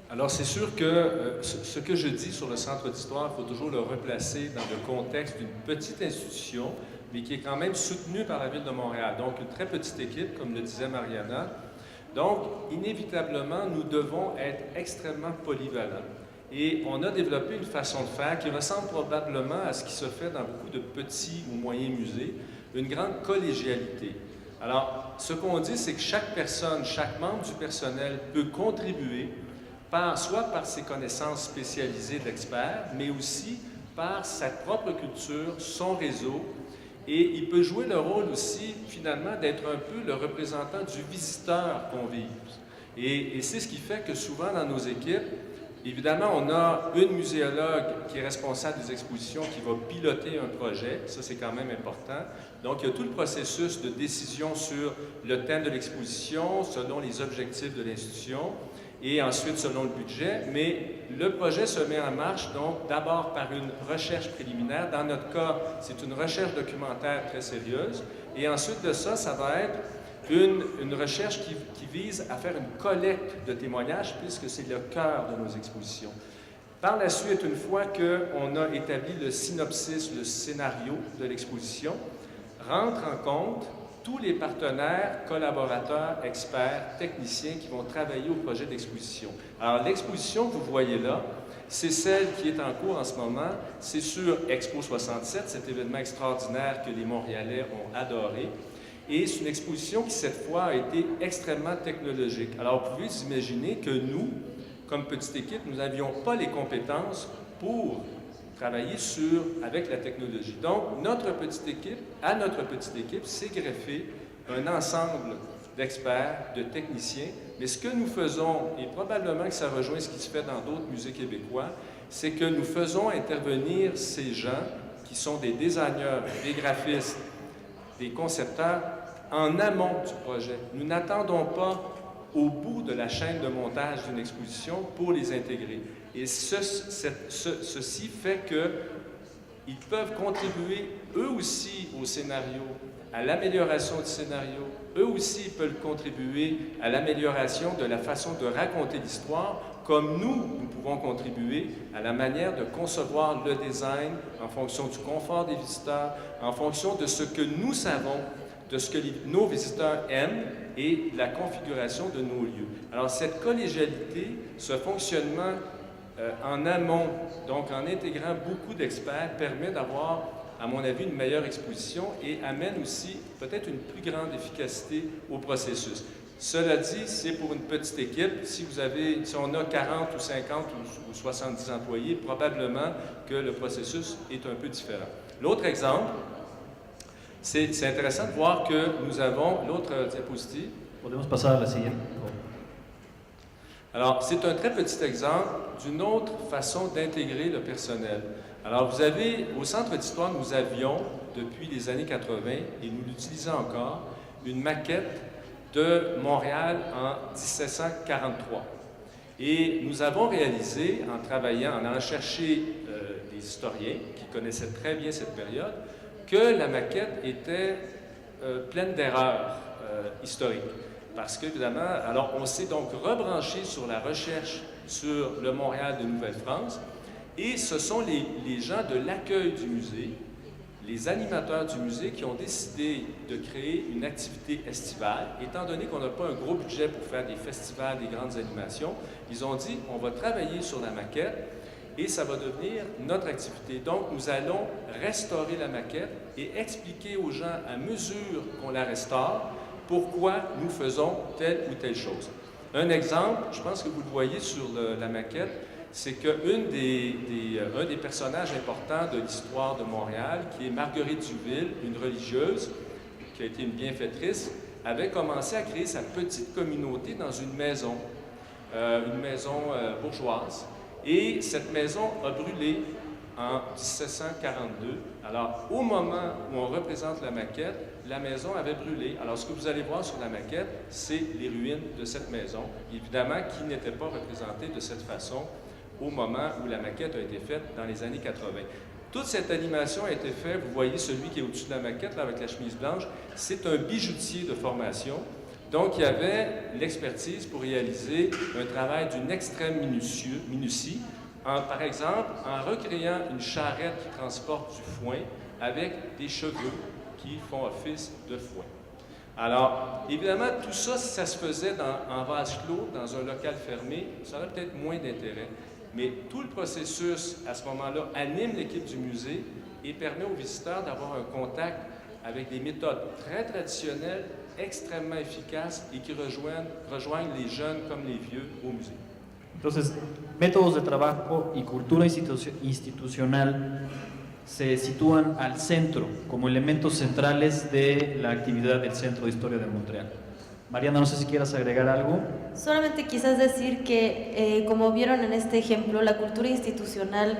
Alors c'est sûr que ce que je dis sur le Centre d'Histoire, il faut toujours le replacer dans le contexte d'une petite institution, mais qui est quand même soutenue par la Ville de Montréal. Donc une très petite équipe, comme le disait Mariana. Donc, inévitablement, nous devons être extrêmement polyvalents. Et on a développé une façon de faire qui ressemble probablement à ce qui se fait dans beaucoup de petits ou moyens musées, une grande collégialité. Alors, ce qu'on dit, c'est que chaque personne, chaque membre du personnel peut contribuer soit par ses connaissances spécialisées d'experts, mais aussi par sa propre culture, son réseau. Et il peut jouer le rôle aussi, finalement, d'être un peu le représentant du visiteur convive. Et c'est ce qui fait que souvent dans nos équipes, évidemment, on a une muséologue qui est responsable des expositions, qui va piloter un projet, ça c'est quand même important. Donc il y a tout le processus de décision sur le thème de l'exposition, selon les objectifs de l'institution, et ensuite selon le budget, mais le projet se met en marche donc d'abord par une recherche préliminaire. Dans notre cas, c'est une recherche documentaire très sérieuse, et ensuite de ça, ça va être une recherche qui vise à faire une collecte de témoignages, puisque c'est le cœur de nos expositions. Par la suite, une fois qu'on a établi le synopsis, le scénario de l'exposition, rentre en compte tous les partenaires, collaborateurs, experts, techniciens qui vont travailler au projet d'exposition. Alors, l'exposition que vous voyez là, c'est celle qui est en cours en ce moment. C'est sur Expo 67, cet événement extraordinaire que les Montréalais ont adoré. Et c'est une exposition qui, cette fois, a été extrêmement technologique. Alors, vous pouvez imaginer que nous, comme petite équipe, nous n'avions pas les compétences pour travailler avec la technologie. Donc, notre petite équipe, s'est greffé un ensemble d'experts, de techniciens. Mais ce que nous faisons, et probablement que ça rejoint ce qui se fait dans d'autres musées québécois, c'est que nous faisons intervenir ces gens qui sont des designers, des graphistes, des concepteurs en amont du projet. Nous n'attendons pas au bout de la chaîne de montage d'une exposition pour les intégrer. Et ceci fait que ils peuvent contribuer eux aussi au scénario, à l'amélioration du scénario. Eux aussi peuvent contribuer à l'amélioration de la façon de raconter l'histoire, comme nous pouvons contribuer à la manière de concevoir le design en fonction du confort des visiteurs, en fonction de ce que nous savons, de ce que nos visiteurs aiment et de la configuration de nos lieux. Alors, cette collégialité, ce fonctionnement en amont, donc en intégrant beaucoup d'experts, permet d'avoir, à mon avis, une meilleure exposition et amène aussi peut-être une plus grande efficacité au processus. Cela dit, c'est pour une petite équipe. Si on a 40 ou 50 ou 70 employés, probablement que le processus est un peu différent. L'autre exemple, c'est intéressant de voir que nous avons l'autre diapositive. Podemos pasar a la siguiente. Alors, c'est un très petit exemple d'une autre façon d'intégrer le personnel. Alors, vous avez, au Centre d'histoire, nous avions, depuis les années 80, et nous l'utilisons encore, une maquette de Montréal en 1743. Et nous avons réalisé, en travaillant, en allant chercher des historiens qui connaissaient très bien cette période, que la maquette était pleine d'erreurs historiques. Parce qu'évidemment, alors on s'est donc rebranché sur la recherche sur le Montréal de Nouvelle-France, et ce sont les gens de l'accueil du musée, les animateurs du musée qui ont décidé de créer une activité estivale. Étant donné qu'on n'a pas un gros budget pour faire des festivals, des grandes animations, ils ont dit on va travailler sur la maquette et ça va devenir notre activité. Donc nous allons restaurer la maquette et expliquer aux gens à mesure qu'on la restaure pourquoi nous faisons telle ou telle chose. Un exemple, je pense que vous le voyez sur la maquette, c'est qu'un des personnages importants de l'histoire de Montréal, qui est Marguerite Duville, une religieuse, qui a été une bienfaitrice, avait commencé à créer sa petite communauté dans une maison bourgeoise. Et cette maison a brûlé en 1742. Alors, au moment où on représente la maquette, la maison avait brûlé. Alors, ce que vous allez voir sur la maquette, c'est les ruines de cette maison, évidemment, qui n'étaient pas représentées de cette façon au moment où la maquette a été faite dans les années 80. Toute cette animation a été faite, vous voyez celui qui est au-dessus de la maquette, là, avec la chemise blanche, c'est un bijoutier de formation. Donc, il y avait l'expertise pour réaliser un travail d'une extrême minutie, par exemple, en recréant une charrette qui transporte du foin avec des cheveux qui font office de foin. Alors, évidemment, tout ça, si ça se faisait en vase clos, dans un local fermé, ça aurait peut-être moins d'intérêt. Mais tout le processus, à ce moment-là, anime l'équipe du musée et permet aux visiteurs d'avoir un contact avec des méthodes très traditionnelles, extrêmement efficaces et qui rejoignent les jeunes comme les vieux au musée. Entonces, métodos de trabajo y cultura institucional se sitúan al centro como elementos centrales de la actividad del Centro de Historia de Montreal. Mariana, no sé si quieras agregar algo. Solamente quizás decir que, como vieron en este ejemplo, la cultura institucional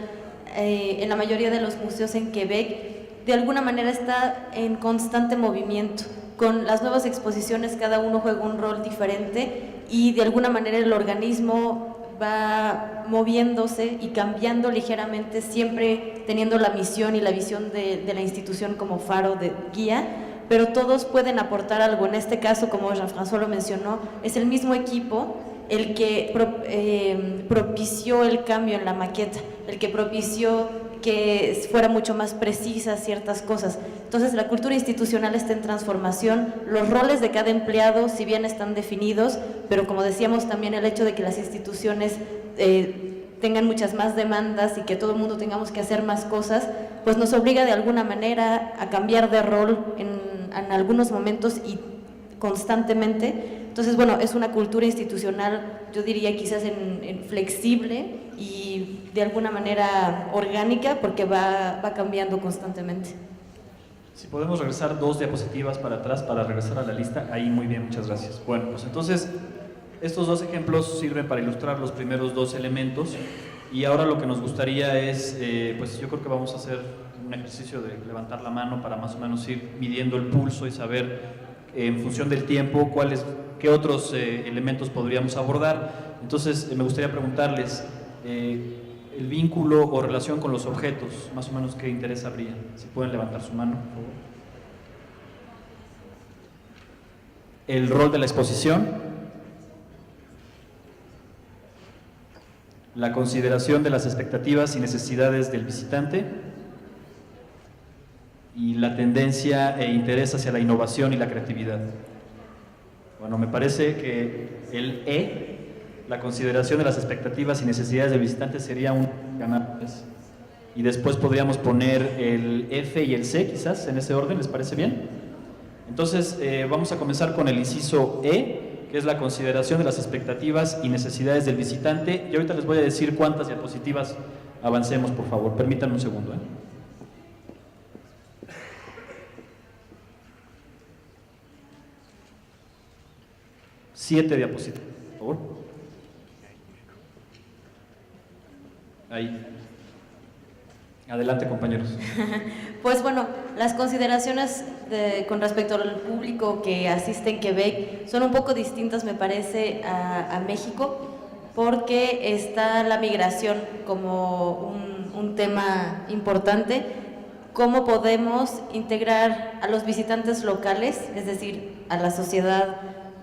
en la mayoría de los museos en Quebec de alguna manera está en constante movimiento. Con las nuevas exposiciones cada uno juega un rol diferente y de alguna manera el organismo va moviéndose y cambiando ligeramente, siempre teniendo la misión y la visión de la institución como faro de guía, pero todos pueden aportar algo. En este caso, como Jean-François lo mencionó, es el mismo equipo el que propició el cambio en la maqueta, el que propició que fuera mucho más precisa ciertas cosas. Entonces, la cultura institucional está en transformación, los roles de cada empleado, si bien están definidos, pero como decíamos también el hecho de que las instituciones tengan muchas más demandas y que todo el mundo tengamos que hacer más cosas, pues nos obliga de alguna manera a cambiar de rol en algunos momentos y constantemente. Entonces, bueno, es una cultura institucional, yo diría quizás en flexible y de alguna manera orgánica, porque va cambiando constantemente. Si podemos regresar 2 diapositivas para atrás para regresar a la lista, ahí muy bien, muchas gracias. Bueno, pues entonces estos 2 ejemplos sirven para ilustrar los primeros 2 elementos y ahora lo que nos gustaría es, pues yo creo que vamos a hacer un ejercicio de levantar la mano para más o menos ir midiendo el pulso y saber en función del tiempo qué otros elementos podríamos abordar. Entonces me gustaría preguntarles, el vínculo o relación con los objetos, más o menos qué interés habría. Si pueden levantar su mano, por favor. El rol de la exposición, la consideración de las expectativas y necesidades del visitante y la tendencia e interés hacia la innovación y la creatividad. Bueno, me parece que el E, la consideración de las expectativas y necesidades del visitante, sería un ganar. Y después podríamos poner el F y el C, quizás, en ese orden, ¿les parece bien? Entonces, vamos a comenzar con el inciso E, que es la consideración de las expectativas y necesidades del visitante. Y ahorita les voy a decir cuántas diapositivas avancemos, por favor. Permítanme un segundo, 7 diapositivas, por favor. Ahí. Adelante, compañeros. Pues bueno, las consideraciones con respecto al público que asiste en Quebec son un poco distintas, me parece, a México, porque está la migración como un tema importante. ¿Cómo podemos integrar a los visitantes locales, es decir, a la sociedad,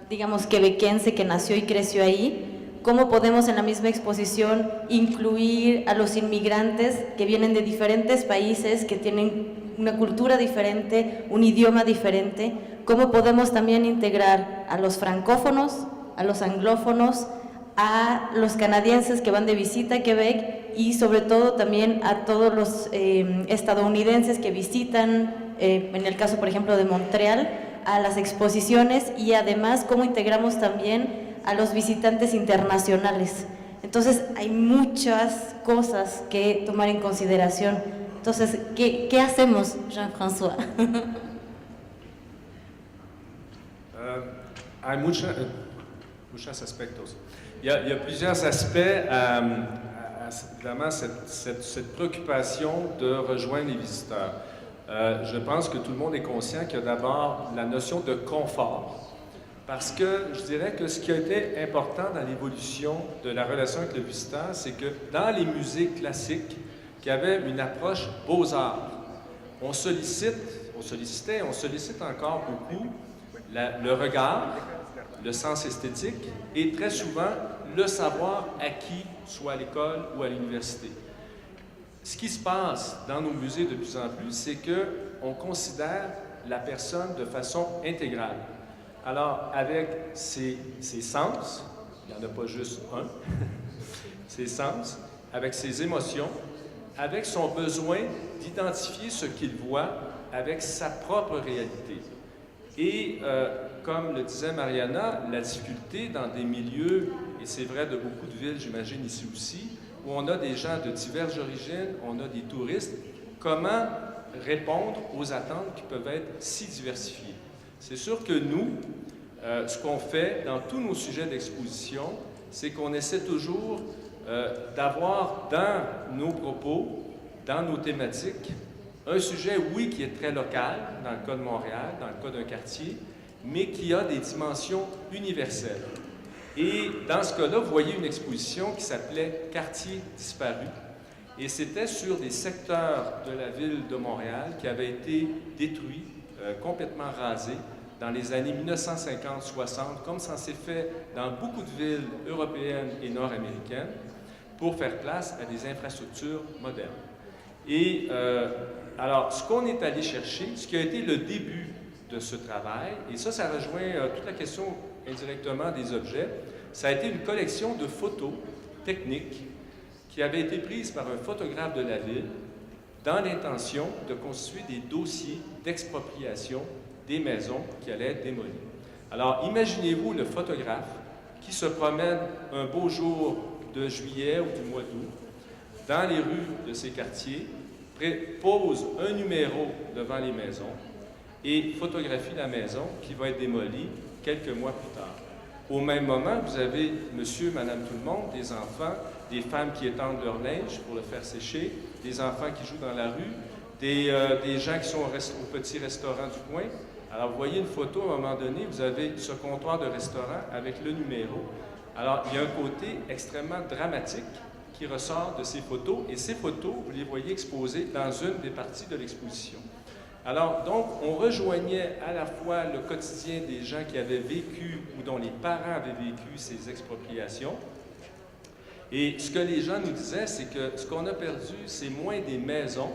digamos, quebequense que nació y creció ahí? ¿Cómo podemos en la misma exposición incluir a los inmigrantes que vienen de diferentes países, que tienen una cultura diferente, un idioma diferente? ¿Cómo podemos también integrar a los francófonos, a los anglófonos, a los canadienses que van de visita a Quebec y sobre todo también a todos los estadounidenses que visitan, en el caso por ejemplo de Montreal, a las exposiciones, y además cómo integramos también a los visitantes internacionales? Entonces hay muchas cosas que tomar en consideración. Entonces, ¿qué hacemos, Jean-François? Hay muchos aspectos. Il y a plusieurs aspects à évidemment cette préoccupation de rejoindre les visiteurs. Je pense que tout le monde est conscient qu'il y a d'abord la notion de confort. Parce que je dirais que ce qui a été important dans l'évolution de la relation avec le visiteur, c'est que dans les musées classiques, qui avaient une approche beaux-arts, on sollicite encore beaucoup le regard, le sens esthétique et très souvent le savoir acquis, soit à l'école ou à l'université. Ce qui se passe dans nos musées de plus en plus, c'est qu'on considère la personne de façon intégrale. Alors, avec ses sens, il n'y en a pas juste un, ses sens, avec ses émotions, avec son besoin d'identifier ce qu'il voit avec sa propre réalité. Et comme le disait Mariana, la difficulté dans des milieux, et c'est vrai de beaucoup de villes, j'imagine ici aussi, où on a des gens de diverses origines, on a des touristes, comment répondre aux attentes qui peuvent être si diversifiées. C'est sûr que nous, ce qu'on fait dans tous nos sujets d'exposition, c'est qu'on essaie toujours d'avoir dans nos propos, dans nos thématiques, un sujet, oui, qui est très local, dans le cas de Montréal, dans le cas d'un quartier, mais qui a des dimensions universelles. Et dans ce cas-là, vous voyez une exposition qui s'appelait « Quartiers disparus ». Et c'était sur des secteurs de la ville de Montréal qui avaient été détruits, complètement rasés, dans les années 1950-60, comme ça s'est fait dans beaucoup de villes européennes et nord-américaines, pour faire place à des infrastructures modernes. Et alors, ce qu'on est allé chercher, ce qui a été le début de ce travail, et ça rejoint toute la question indirectement des objets, ça a été une collection de photos techniques qui avaient été prises par un photographe de la ville dans l'intention de constituer des dossiers d'expropriation des maisons qui allaient être démolies. Alors, imaginez-vous le photographe qui se promène un beau jour de juillet ou du mois d'août dans les rues de ces quartiers, pose un numéro devant les maisons et photographie la maison qui va être démolie quelques mois plus tard. Au même moment, vous avez monsieur, madame, tout le monde, des enfants, des femmes qui étendent leur linge pour le faire sécher, des enfants qui jouent dans la rue, des gens qui sont au petit restaurant du coin. Alors, vous voyez une photo, à un moment donné, vous avez ce comptoir de restaurant avec le numéro. Alors, il y a un côté extrêmement dramatique qui ressort de ces photos, et ces photos, vous les voyez exposées dans une des parties de l'exposition. Alors, donc, on rejoignait à la fois le quotidien des gens qui avaient vécu ou dont les parents avaient vécu ces expropriations. Et ce que les gens nous disaient, c'est que ce qu'on a perdu, c'est moins des maisons,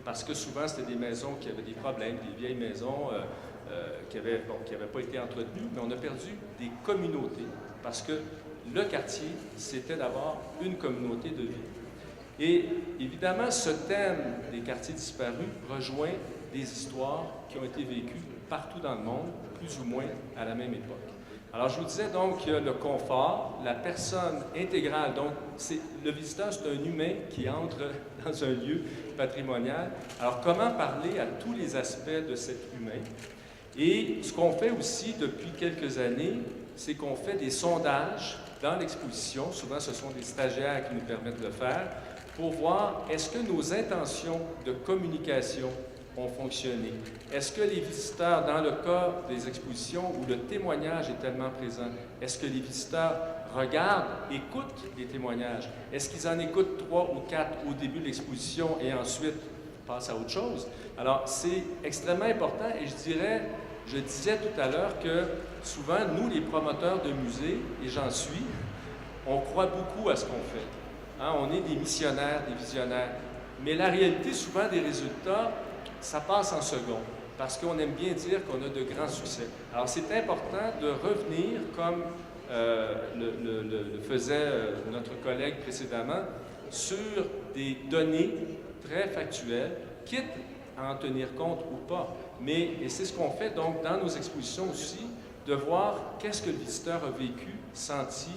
parce que souvent, c'était des maisons qui avaient des problèmes, des vieilles maisons qui n'avaient pas été entretenues, mais on a perdu des communautés, parce que le quartier, c'était d'avoir une communauté de vie. Et évidemment, ce thème des quartiers disparus rejoint des histoires qui ont été vécues partout dans le monde, plus ou moins à la même époque. Alors, je vous disais donc qu'il y a le confort, la personne intégrale. Donc, le visiteur, c'est un humain qui entre dans un lieu patrimonial. Alors, comment parler à tous les aspects de cet humain? Et ce qu'on fait aussi depuis quelques années, c'est qu'on fait des sondages dans l'exposition. Souvent, ce sont des stagiaires qui nous permettent de le faire pour voir est-ce que nos intentions de communication ont fonctionné. Est-ce que les visiteurs, dans le cas des expositions où le témoignage est tellement présent, est-ce que les visiteurs regardent, écoutent les témoignages? Est-ce qu'ils en écoutent 3 ou 4 au début de l'exposition et ensuite passent à autre chose? Alors, c'est extrêmement important et je disais tout à l'heure que souvent, nous, les promoteurs de musées, et j'en suis, on croit beaucoup à ce qu'on fait. Hein, on est des missionnaires, des visionnaires. Mais la réalité, souvent, des résultats, ça passe en second, parce qu'on aime bien dire qu'on a de grands succès. Alors, c'est important de revenir, comme le faisait notre collègue précédemment, sur des données très factuelles, quitte à en tenir compte ou pas. Et c'est ce qu'on fait donc dans nos expositions aussi, de voir qu'est-ce que le visiteur a vécu, senti,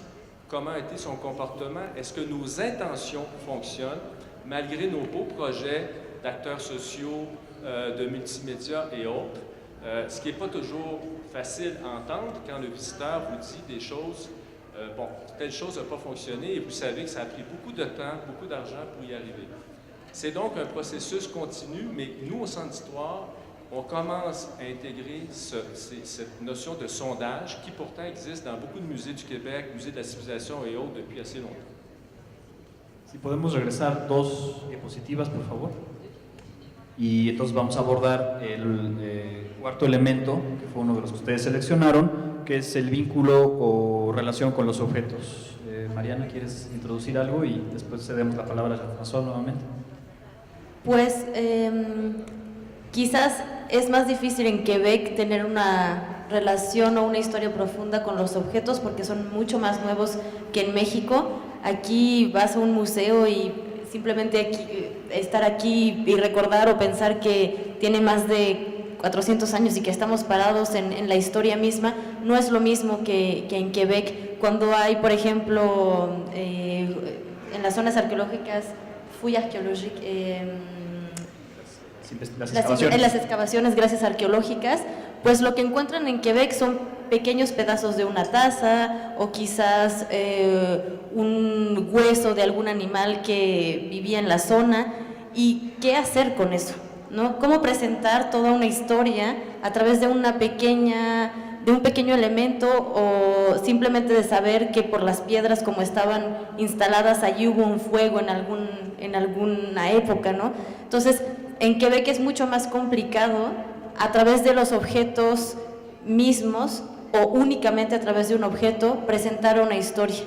comment a été son comportement, est-ce que nos intentions fonctionnent, malgré nos beaux projets d'acteurs sociaux, de multimédia et autres, ce qui n'est pas toujours facile à entendre quand le visiteur vous dit des choses, bon, telle chose n'a pas fonctionné et vous savez que ça a pris beaucoup de temps, beaucoup d'argent pour y arriver. C'est donc un processus continu, mais nous, au Centre d'Histoire, on commence à intégrer cette notion de sondage qui pourtant existe dans beaucoup de musées du Québec, musées de la civilisation et autres depuis assez longtemps. Si podemos regresar 2 diapositivas, por favor. Y entonces vamos a abordar el cuarto elemento, que fue uno de los que ustedes seleccionaron, que es el vínculo o relación con los objetos. Mariana, ¿quieres introducir algo? Y después cedemos la palabra a Jean-François nuevamente. Pues quizás es más difícil en Quebec tener una relación o una historia profunda con los objetos porque son mucho más nuevos que en México. Aquí vas a un museo y simplemente estar aquí y recordar o pensar que tiene más de 400 años y que estamos parados en la historia misma, no es lo mismo que en Quebec. Cuando hay, por ejemplo, en las zonas arqueológicas, fouilles arqueológicas, en las excavaciones, gracias, arqueológicas, pues lo que encuentran en Quebec son pequeños pedazos de una taza o quizás un hueso de algún animal que vivía en la zona. ¿Y qué hacer con eso? ¿No? ¿Cómo presentar toda una historia a través de un pequeño elemento o simplemente de saber que por las piedras como estaban instaladas allí hubo un fuego en alguna época, ¿no? Entonces, en Quebec es mucho más complicado a través de los objetos mismos o únicamente a través de un objeto presentar una historia.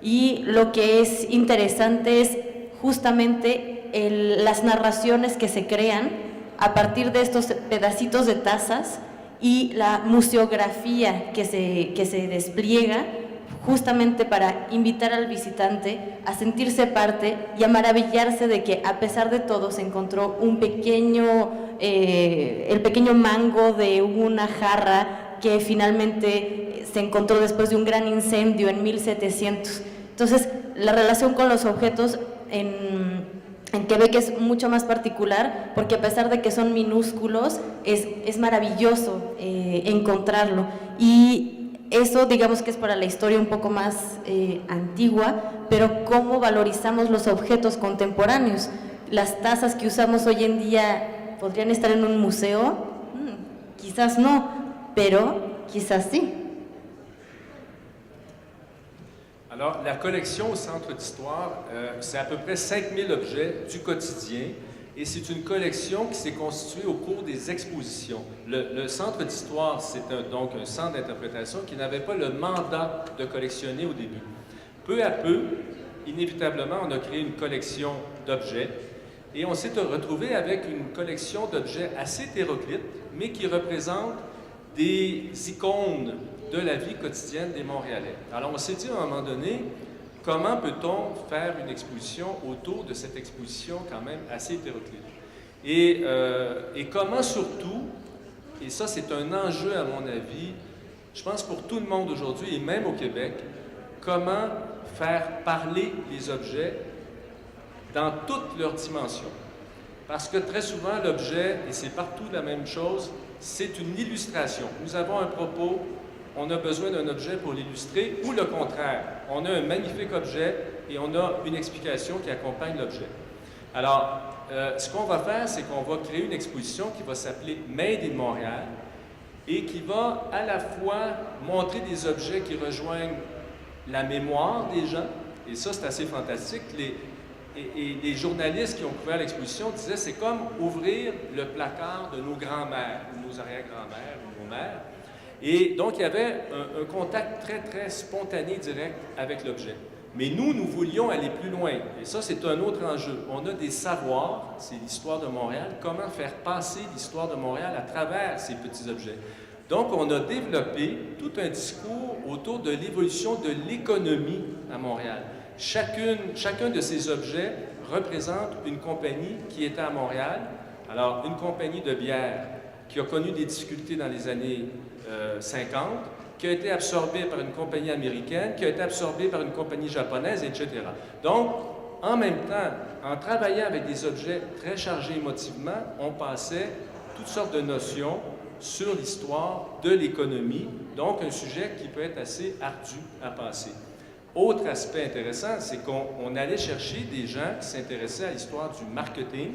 Y lo que es interesante es justamente las narraciones que se crean a partir de estos pedacitos de tazas y la museografía que se despliega justamente para invitar al visitante a sentirse parte y a maravillarse de que a pesar de todo se encontró el pequeño mango de una jarra que finalmente se encontró después de un gran incendio en 1700. Entonces, la relación con los objetos en Quebec es mucho más particular porque a pesar de que son minúsculos, es maravilloso encontrarlo. Y eso, digamos que es para la historia un poco más antigua, pero cómo valorizamos los objetos contemporáneos. Las tazas que usamos hoy en día podrían estar en un museo, quizás no, pero quizás sí. Alors, la collection au Centre d'histoire, c'est à peu près 5000 objets du quotidien et c'est une collection qui s'est constituée au cours des expositions. Le Centre d'histoire, c'est donc un centre d'interprétation qui n'avait pas le mandat de collectionner au début. Peu à peu, inévitablement, on a créé une collection d'objets et on s'est retrouvé avec une collection d'objets assez hétéroclites, mais qui représentent des icônes de la vie quotidienne des Montréalais. Alors, on s'est dit à un moment donné, comment peut-on faire une exposition autour de cette exposition quand même assez hétéroclite? Et comment surtout, et ça c'est un enjeu à mon avis, je pense pour tout le monde aujourd'hui et même au Québec, comment faire parler les objets dans toutes leurs dimensions. Parce que très souvent l'objet, et c'est partout la même chose, c'est une illustration. Nous avons un propos, on a besoin d'un objet pour l'illustrer, ou le contraire. On a un magnifique objet et on a une explication qui accompagne l'objet. Alors, ce qu'on va faire, c'est qu'on va créer une exposition qui va s'appeler Made in Montréal et qui va à la fois montrer des objets qui rejoignent la mémoire des gens, et ça c'est assez fantastique. Les journalistes qui ont couvert l'exposition disaient c'est comme ouvrir le placard de nos grands-mères, ou nos arrière-grands-mères, ou nos mères. Et donc, il y avait un contact très, très spontané, direct avec l'objet. Mais nous voulions aller plus loin. Et ça, c'est un autre enjeu. On a des savoirs, c'est l'histoire de Montréal, comment faire passer l'histoire de Montréal à travers ces petits objets. Donc, on a développé tout un discours autour de l'évolution de l'économie à Montréal. Chacun de ces objets représente une compagnie qui était à Montréal. Alors, une compagnie de bière qui a connu des difficultés dans les années 50, qui a été absorbée par une compagnie américaine, qui a été absorbée par une compagnie japonaise, etc. Donc, en même temps, en travaillant avec des objets très chargés émotivement, on passait toutes sortes de notions sur l'histoire de l'économie, donc un sujet qui peut être assez ardu à passer. Autre aspect intéressant, c'est qu'on allait chercher des gens qui s'intéressaient à l'histoire du marketing,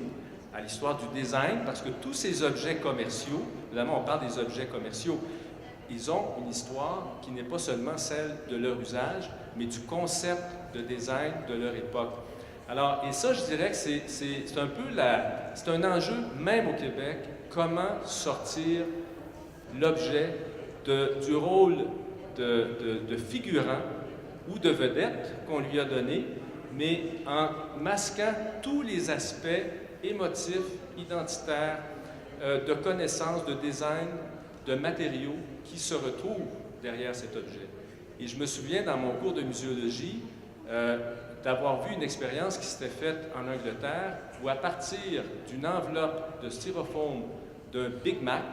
à l'histoire du design, parce que tous ces objets commerciaux, évidemment on parle des objets commerciaux, ils ont une histoire qui n'est pas seulement celle de leur usage, mais du concept de design de leur époque. Alors, et ça, je dirais que c'est un peu c'est un enjeu, même au Québec, comment sortir l'objet du rôle de figurant ou de vedette qu'on lui a donné, mais en masquant tous les aspects émotifs, identitaires, de connaissances, de design, de matériaux qui se retrouvent derrière cet objet. Et je me souviens, dans mon cours de muséologie, d'avoir vu une expérience qui s'était faite en Angleterre, où à partir d'une enveloppe de styrofoam d'un Big Mac,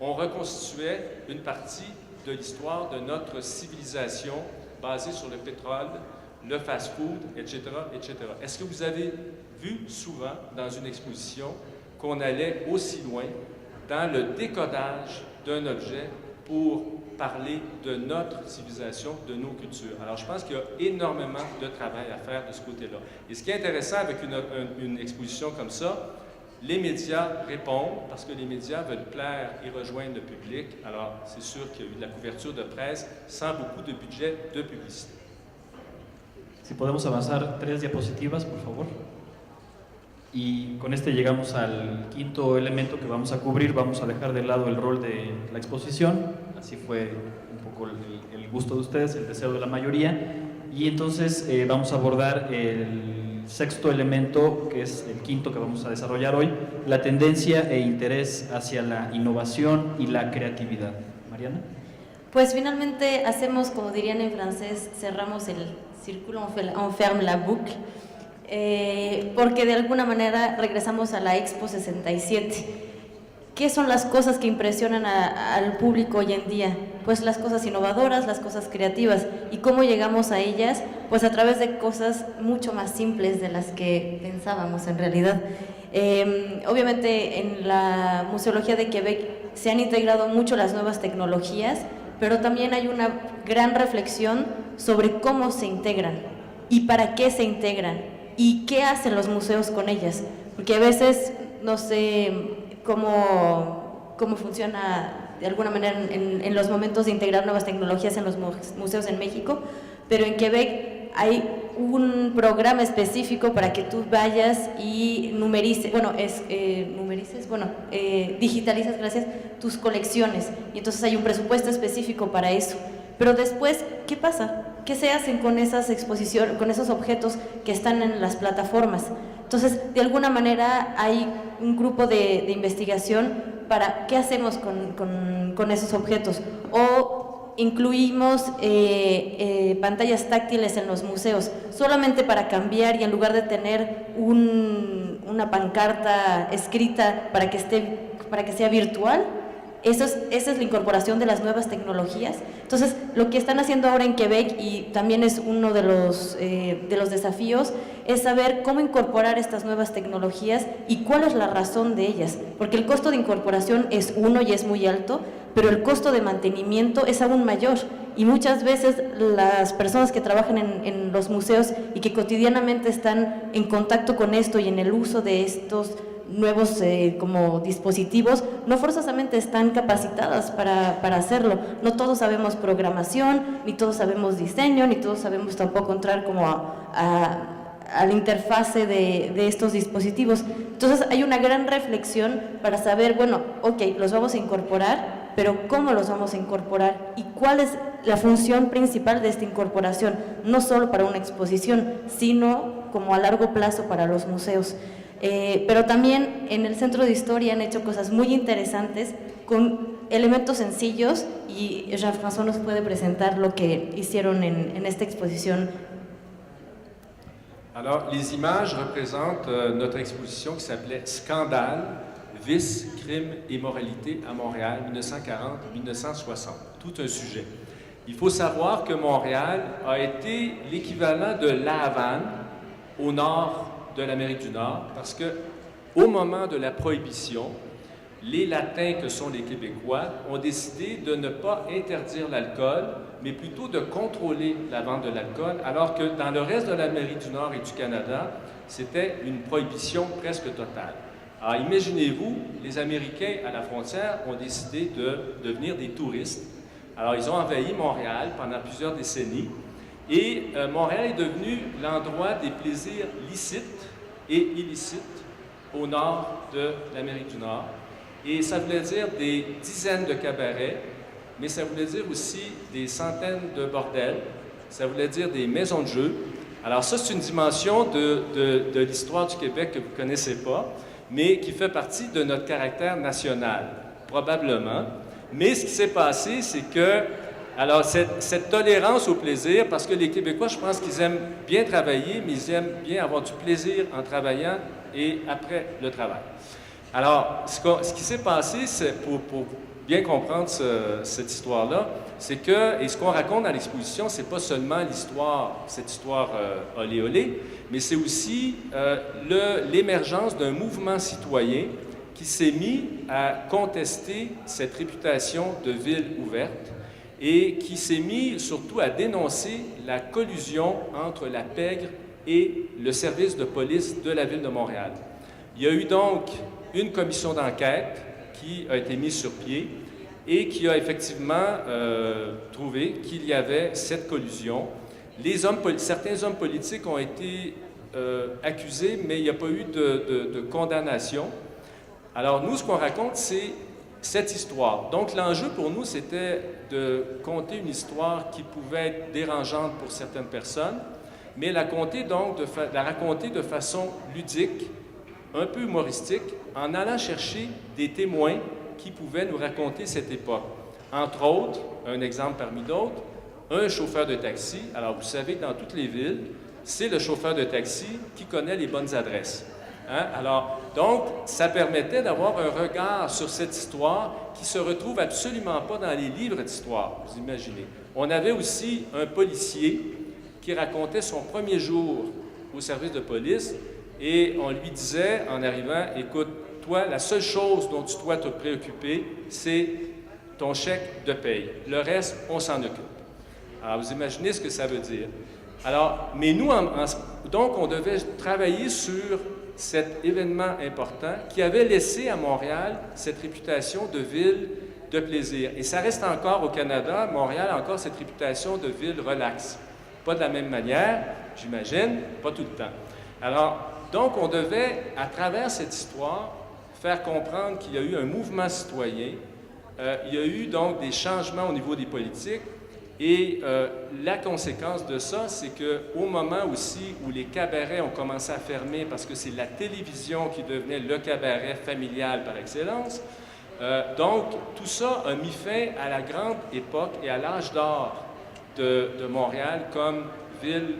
on reconstituait une partie de l'histoire de notre civilisation basée sur le pétrole, le fast-food, etc., etc. Est-ce que vous avez vu souvent dans une exposition qu'on allait aussi loin dans le décodage d'un objet pour parler de notre civilisation, de nos cultures? Alors, je pense qu'il y a énormément de travail à faire de ce côté-là. Et ce qui est intéressant avec une exposition comme ça, les médias répondent parce que les médias veulent plaire et rejoindre le public. Alors, c'est sûr qu'il y a eu de la couverture de presse sans beaucoup de budget de publicité. Si podemos avanzar 3 diapositivas, por favor. Y con este llegamos al quinto elemento que vamos a cubrir. Vamos a dejar de lado el rol de la exposición. Así fue un poco el gusto de ustedes, el deseo de la mayoría. Y entonces vamos a abordar el sexto elemento, que es el quinto que vamos a desarrollar hoy, la tendencia e interés hacia la innovación y la creatividad. Mariana. Pues finalmente hacemos, como dirían en francés, cerramos el círculo, on ferme la boucle, porque de alguna manera regresamos a la Expo 67. ¿Qué son las cosas que impresionan al público hoy en día? Pues las cosas innovadoras, las cosas creativas. ¿Y cómo llegamos a ellas? Pues a través de cosas mucho más simples de las que pensábamos en realidad. Obviamente en la museología de Quebec se han integrado mucho las nuevas tecnologías, pero también hay una gran reflexión sobre cómo se integran y para qué se integran y qué hacen los museos con ellas. Porque a veces, no sé cómo funciona de alguna manera en los momentos de integrar nuevas tecnologías en los museos en México, pero en Quebec hay un programa específico para que tú vayas y digitalizas, gracias, tus colecciones, y entonces hay un presupuesto específico para eso. Pero después, ¿qué pasa? ¿Qué se hacen con esas exposiciones, con esos objetos que están en las plataformas? Entonces, de alguna manera hay un grupo de investigación para qué hacemos con esos objetos, o incluimos pantallas táctiles en los museos, solamente para cambiar, y en lugar de tener una pancarta escrita para que sea virtual. Esa es la incorporación de las nuevas tecnologías. Entonces, lo que están haciendo ahora en Quebec, y también es uno de los desafíos, es saber cómo incorporar estas nuevas tecnologías y cuál es la razón de ellas. Porque el costo de incorporación es uno y es muy alto, pero el costo de mantenimiento es aún mayor. Y muchas veces las personas que trabajan en los museos y que cotidianamente están en contacto con esto y en el uso de estos nuevos como dispositivos, no forzosamente están capacitadas para hacerlo. No todos sabemos programación, ni todos sabemos diseño, ni todos sabemos tampoco entrar como a la interfase de estos dispositivos. Entonces hay una gran reflexión para saber, bueno, ok, los vamos a incorporar, pero ¿cómo los vamos a incorporar? ¿Y cuál es la función principal de esta incorporación? No solo para una exposición, sino como a largo plazo para los museos. Pero también en el Centro de Historia han hecho cosas muy interesantes con elementos sencillos, y Jean-François nos puede presentar lo que hicieron en esta exposición. Alors, les images représentent notre exposition qui s'appelait Scandale, vices, crimes et moralité à Montréal, 1940-1960. Tout un sujet. Il faut savoir que Montréal a été l'équivalent de La Havane au nord de l'Amérique du Nord, parce que au moment de la prohibition, les Latins que sont les Québécois ont décidé de ne pas interdire l'alcool, mais plutôt de contrôler la vente de l'alcool, alors que dans le reste de l'Amérique du Nord et du Canada, c'était une prohibition presque totale. Alors imaginez-vous, les Américains à la frontière ont décidé de devenir des touristes. Alors ils ont envahi Montréal pendant plusieurs décennies, et Montréal est devenu l'endroit des plaisirs licites et illicites au nord de l'Amérique du Nord. Et ça voulait dire des dizaines de cabarets, mais ça voulait dire aussi des centaines de bordels, ça voulait dire des maisons de jeux. Alors ça, c'est une dimension de l'histoire du Québec que vous ne connaissez pas, mais qui fait partie de notre caractère national, probablement. Mais ce qui s'est passé, c'est que alors, cette tolérance au plaisir, parce que les Québécois, je pense qu'ils aiment bien travailler, mais ils aiment bien avoir du plaisir en travaillant et après le travail. Alors, ce qui s'est passé, c'est pour bien comprendre cette histoire-là, c'est que, et ce qu'on raconte dans l'exposition, c'est pas seulement cette histoire olé olé, mais c'est aussi l'émergence d'un mouvement citoyen qui s'est mis à contester cette réputation de ville ouverte, et qui s'est mis surtout à dénoncer la collusion entre la pègre et le service de police de la ville de Montréal. Il y a eu donc une commission d'enquête qui a été mise sur pied et qui a effectivement trouvé qu'il y avait cette collusion. Certains hommes politiques ont été accusés, mais il n'y a pas eu de condamnation. Alors nous, ce qu'on raconte, c'est cette histoire. Donc l'enjeu pour nous, c'était de conter une histoire qui pouvait être dérangeante pour certaines personnes, mais la raconter de façon ludique, un peu humoristique, en allant chercher des témoins qui pouvaient nous raconter cette époque. Entre autres, un exemple parmi d'autres, un chauffeur de taxi. Alors vous savez, dans toutes les villes, c'est le chauffeur de taxi qui connaît les bonnes adresses. Hein? Alors, donc, ça permettait d'avoir un regard sur cette histoire qui ne se retrouve absolument pas dans les livres d'histoire, vous imaginez. On avait aussi un policier qui racontait son premier jour au service de police et on lui disait en arrivant, écoute, toi, la seule chose dont tu dois te préoccuper, c'est ton chèque de paye. Le reste, on s'en occupe. Alors, vous imaginez ce que ça veut dire. Alors, mais nous, donc, on devait travailler sur cet événement important qui avait laissé à Montréal cette réputation de ville de plaisir. Et ça reste encore au Canada, Montréal a encore cette réputation de ville relaxe. Pas de la même manière, j'imagine, pas tout le temps. Alors, donc, on devait, à travers cette histoire, faire comprendre qu'il y a eu un mouvement citoyen, il y a eu donc des changements au niveau des politiques, et la conséquence de ça, c'est qu'au moment aussi où les cabarets ont commencé à fermer, parce que c'est la télévision qui devenait le cabaret familial par excellence, donc tout ça a mis fin à la grande époque et à l'âge d'or de Montréal comme ville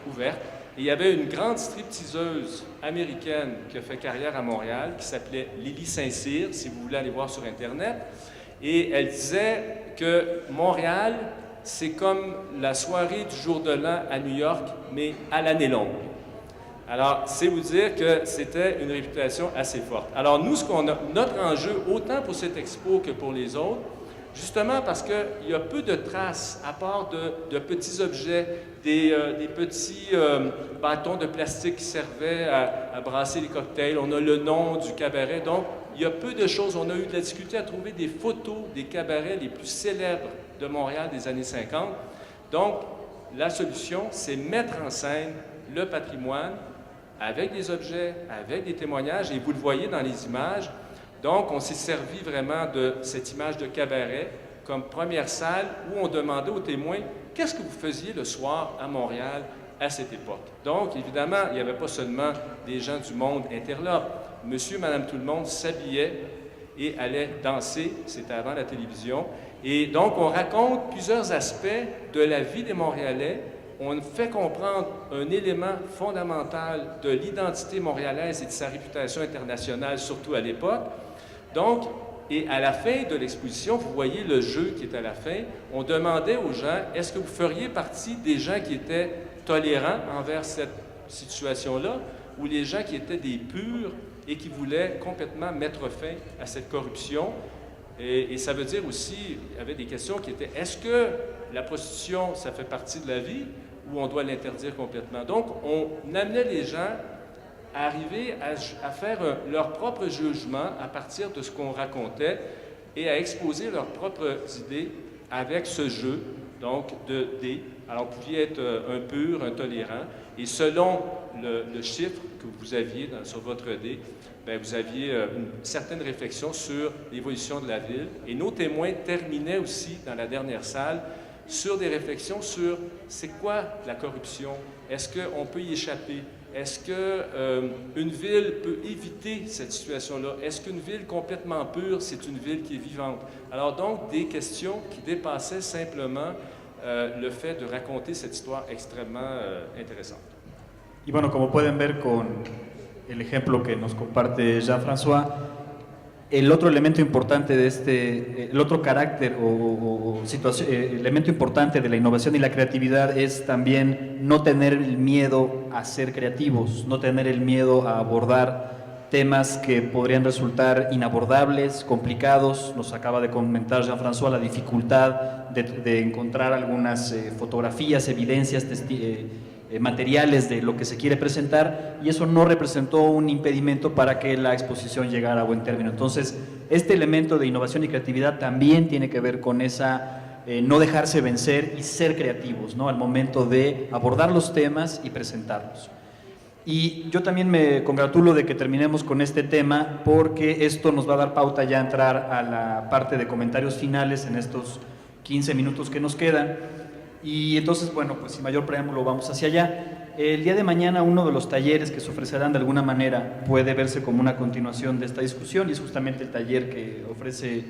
ouverte. Et il y avait une grande stripteaseuse américaine qui a fait carrière à Montréal, qui s'appelait Lily Saint-Cyr, si vous voulez aller voir sur Internet. Et elle disait que Montréal, c'est comme la soirée du jour de l'an à New York, mais à l'année longue. Alors, c'est vous dire que c'était une réputation assez forte. Alors, nous, notre enjeu, autant pour cette expo que pour les autres, justement parce qu'il y a peu de traces, à part de petits objets, des petits bâtons de plastique qui servaient à brasser les cocktails. On a le nom du cabaret. Donc, il y a peu de choses. On a eu de la difficulté à trouver des photos des cabarets les plus célèbres de Montréal des années 50. Donc, la solution, c'est mettre en scène le patrimoine avec des objets, avec des témoignages. Et vous le voyez dans les images. Donc, on s'est servi vraiment de cette image de cabaret comme première salle où on demandait aux témoins « Qu'est-ce que vous faisiez le soir à Montréal à cette époque? » Donc, évidemment, il n'y avait pas seulement des gens du monde interlope. Monsieur, madame, tout le monde s'habillait et allait danser. C'était avant la télévision. Et donc, on raconte plusieurs aspects de la vie des Montréalais. On fait comprendre un élément fondamental de l'identité montréalaise et de sa réputation internationale, surtout à l'époque. Donc, et à la fin de l'exposition, vous voyez le jeu qui est à la fin, on demandait aux gens, est-ce que vous feriez partie des gens qui étaient tolérants envers cette situation-là, ou les gens qui étaient des purs et qui voulaient complètement mettre fin à cette corruption? Et ça veut dire aussi, il y avait des questions qui étaient, est-ce que la prostitution, ça fait partie de la vie, ou on doit l'interdire complètement? Donc, on amenait les gens à arriver à faire leur propre jugement à partir de ce qu'on racontait et à exposer leurs propres idées avec ce jeu, donc de dés. Alors, vous pouviez être un pur, un tolérant, et selon le chiffre que vous aviez sur votre dé, bien, vous aviez une certaine réflexion sur l'évolution de la ville. Et nos témoins terminaient aussi, dans la dernière salle, sur des réflexions sur c'est quoi la corruption? Est-ce qu'on peut y échapper? Est-ce qu'une ville peut éviter cette situation-là? Est-ce qu'une ville complètement pure, c'est une ville qui est vivante? Alors donc, des questions qui dépassaient simplement le fait de raconter cette histoire extrêmement intéressante. Y bueno, como pueden ver con el ejemplo que nos comparte Jean-François, el otro elemento importante de el otro carácter o elemento importante de la innovación y la creatividad es también no tener el miedo a ser creativos, no tener el miedo a abordar temas que podrían resultar inabordables, complicados. Nos acaba de comentar Jean-François la dificultad de encontrar algunas fotografías, evidencias, materiales de lo que se quiere presentar, y eso no representó un impedimento para que la exposición llegara a buen término. Entonces, este elemento de innovación y creatividad también tiene que ver con esa no dejarse vencer y ser creativos, ¿no?, al momento de abordar los temas y presentarlos. Y yo también me congratulo de que terminemos con este tema, porque esto nos va a dar pauta ya a entrar a la parte de comentarios finales en estos 15 minutos que nos quedan. Y entonces, bueno, pues sin mayor preámbulo vamos hacia allá. El día de mañana uno de los talleres que se ofrecerán de alguna manera puede verse como una continuación de esta discusión, y es justamente el taller que ofrece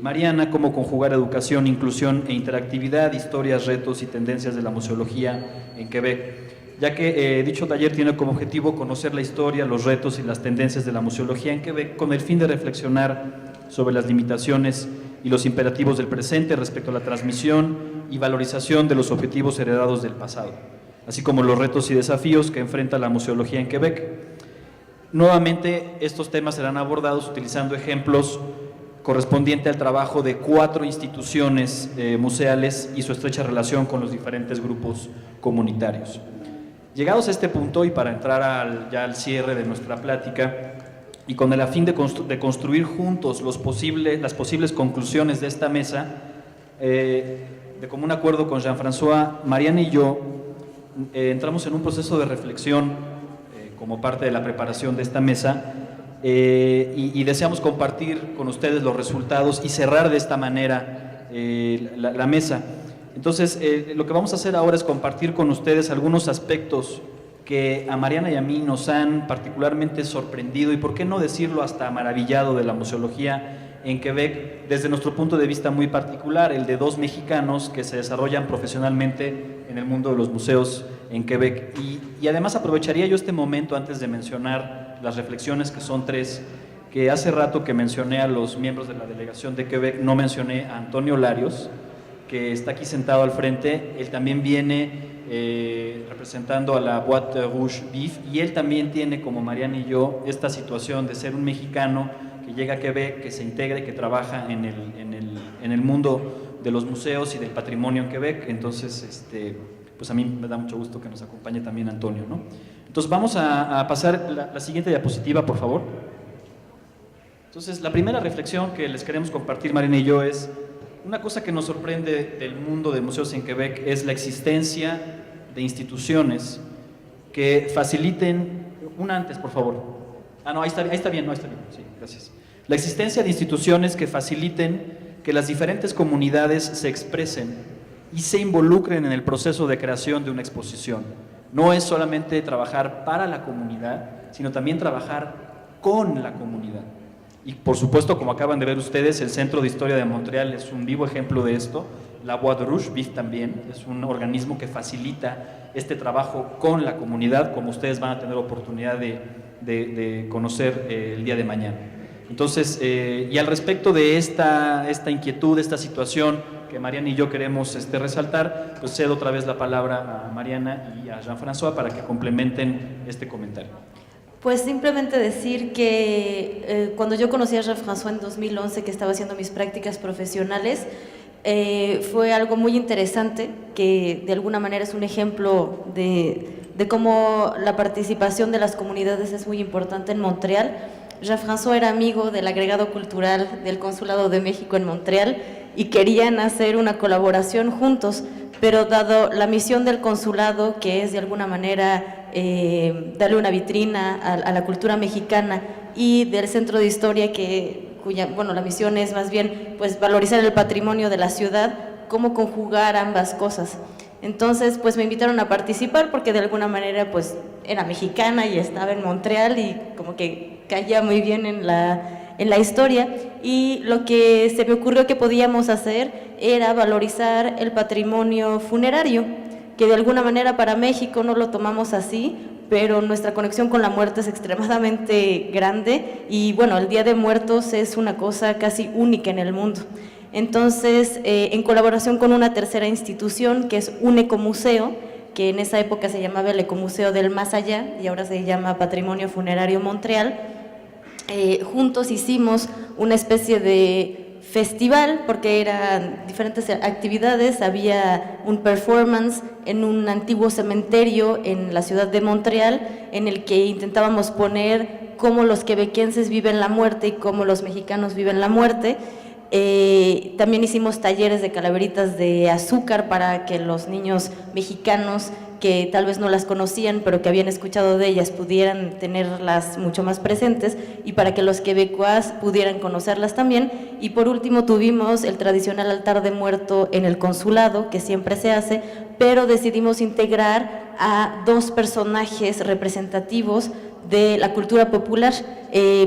Mariana, cómo conjugar educación, inclusión e interactividad, historias, retos y tendencias de la museología en Quebec, ya que dicho taller tiene como objetivo conocer la historia, los retos y las tendencias de la museología en Quebec, con el fin de reflexionar sobre las limitaciones y los imperativos del presente respecto a la transmisión y valorización de los objetivos heredados del pasado, así como los retos y desafíos que enfrenta la museología en Quebec. Nuevamente, estos temas serán abordados utilizando ejemplos correspondientes al trabajo de 4 instituciones museales y su estrecha relación con los diferentes grupos comunitarios. Llegados a este punto, y para entrar ya al cierre de nuestra plática, y con el afín de construir juntos las posibles conclusiones de esta mesa, de común acuerdo con Jean-François, Mariana y yo entramos en un proceso de reflexión como parte de la preparación de esta mesa y deseamos compartir con ustedes los resultados y cerrar de esta manera la mesa. Entonces, lo que vamos a hacer ahora es compartir con ustedes algunos aspectos que a Mariana y a mí nos han particularmente sorprendido y, por qué no decirlo, hasta maravillado de la museología en Quebec, desde nuestro punto de vista muy particular, el de dos mexicanos que se desarrollan profesionalmente en el mundo de los museos en Quebec. Y además aprovecharía yo este momento antes de mencionar las reflexiones, que son tres, que hace rato que mencioné a los miembros de la delegación de Quebec, no mencioné a Antonio Larios, que está aquí sentado al frente. Él también viene representando a la Boîte Rouge Vif, y él también tiene, como Mariana y yo, esta situación de ser un mexicano que llega a Quebec, que se integra y que trabaja en el mundo de los museos y del patrimonio en Quebec. Entonces, pues a mí me da mucho gusto que nos acompañe también Antonio, ¿no? Entonces vamos a pasar la siguiente diapositiva, por favor. Entonces, la primera reflexión que les queremos compartir, Mariana y yo, es una cosa que nos sorprende del mundo de museos en Quebec, es la existencia de instituciones que faciliten... Una antes, por favor. Ah, no, ahí está bien, no, está bien. Sí, gracias. La existencia de instituciones que faciliten que las diferentes comunidades se expresen y se involucren en el proceso de creación de una exposición. No es solamente trabajar para la comunidad, sino también trabajar con la comunidad. Y por supuesto, como acaban de ver ustedes, el Centro de Historia de Montreal es un vivo ejemplo de esto. La Boîte Rouge Vif también es un organismo que facilita este trabajo con la comunidad, como ustedes van a tener oportunidad de conocer el día de mañana. Entonces, y al respecto de esta inquietud, esta situación que Mariana y yo queremos resaltar, pues cedo otra vez la palabra a Mariana y a Jean-François para que complementen este comentario. Pues simplemente decir que cuando yo conocí a Jean-François en 2011, que estaba haciendo mis prácticas profesionales, fue algo muy interesante, que de alguna manera es un ejemplo de cómo la participación de las comunidades es muy importante en Montreal. Jean-François era amigo del agregado cultural del Consulado de México en Montreal y querían hacer una colaboración juntos, pero dado la misión del consulado, que es de alguna manera darle una vitrina a la cultura mexicana, y del Centro de Historia, cuya la misión es más bien pues valorizar el patrimonio de la ciudad, cómo conjugar ambas cosas. Entonces pues me invitaron a participar porque de alguna manera pues era mexicana y estaba en Montreal y como que caía muy bien en la historia, y lo que se me ocurrió que podíamos hacer era valorizar el patrimonio funerario, que de alguna manera para México no lo tomamos así, pero nuestra conexión con la muerte es extremadamente grande, y bueno, el Día de Muertos es una cosa casi única en el mundo. Entonces, en colaboración con una tercera institución que es un ecomuseo, que en esa época se llamaba el Ecomuseo del Más Allá y ahora se llama Patrimonio Funerario Montreal, juntos hicimos una especie de festival, porque eran diferentes actividades. Había un performance en un antiguo cementerio en la ciudad de Montreal, en el que intentábamos poner cómo los quebequenses viven la muerte y cómo los mexicanos viven la muerte. También hicimos talleres de calaveritas de azúcar para que los niños mexicanos que tal vez no las conocían, pero que habían escuchado de ellas, pudieran tenerlas mucho más presentes, y para que los quebecuas pudieran conocerlas también. Y por último tuvimos el tradicional altar de muerto en el consulado, que siempre se hace, pero decidimos integrar a dos personajes representativos de la cultura popular.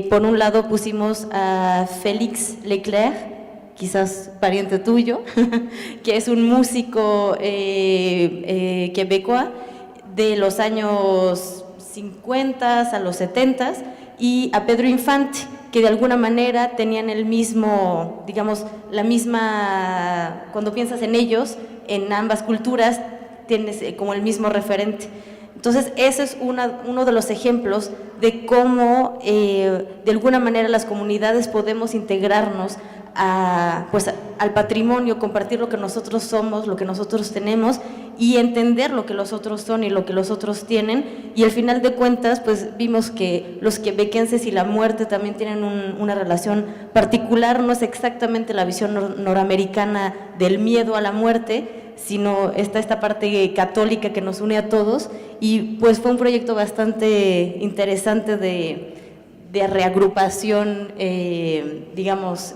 Por un lado pusimos a Félix Leclerc, quizás pariente tuyo, que es un músico quebecois de los años 50 a los 70, y a Pedro Infante, que de alguna manera tenían el mismo, digamos, la misma, cuando piensas en ellos, en ambas culturas, tienes como el mismo referente. Entonces, ese es uno de los ejemplos de cómo, de alguna manera, las comunidades podemos integrarnos al patrimonio, compartir lo que nosotros somos, lo que nosotros tenemos, y entender lo que los otros son y lo que los otros tienen. Y al final de cuentas pues vimos que los quebequenses y la muerte también tienen una relación particular. No es exactamente la visión nораmericana del miedo a la muerte, sino está esta parte católica que nos une a todos, y pues fue un proyecto bastante interesante de reagrupación, digamos,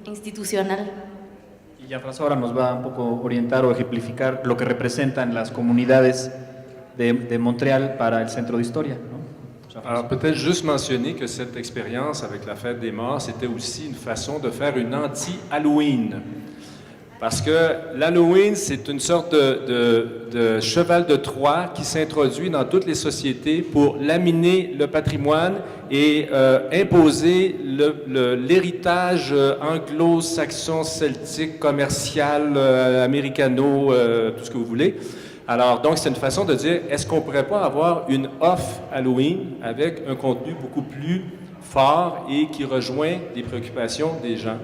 institucional. Y Jean-François ahora nos va un poco orientar o ejemplificar lo que representan las comunidades de Montréal para el Centro de Historia, ¿no? Alors peut-être juste mentionner que cette expérience avec la Fête des Morts, c'était aussi une façon de faire une anti-Halloween. Parce que l'Halloween, c'est une sorte de cheval de Troie qui s'introduit dans toutes les sociétés pour laminer le patrimoine et imposer l'héritage anglo-saxon, celtique, commercial, américano, tout ce que vous voulez. Alors, donc, c'est une façon de dire, est-ce qu'on ne pourrait pas avoir une off Halloween avec un contenu beaucoup plus fort et qui rejoint les préoccupations des gens?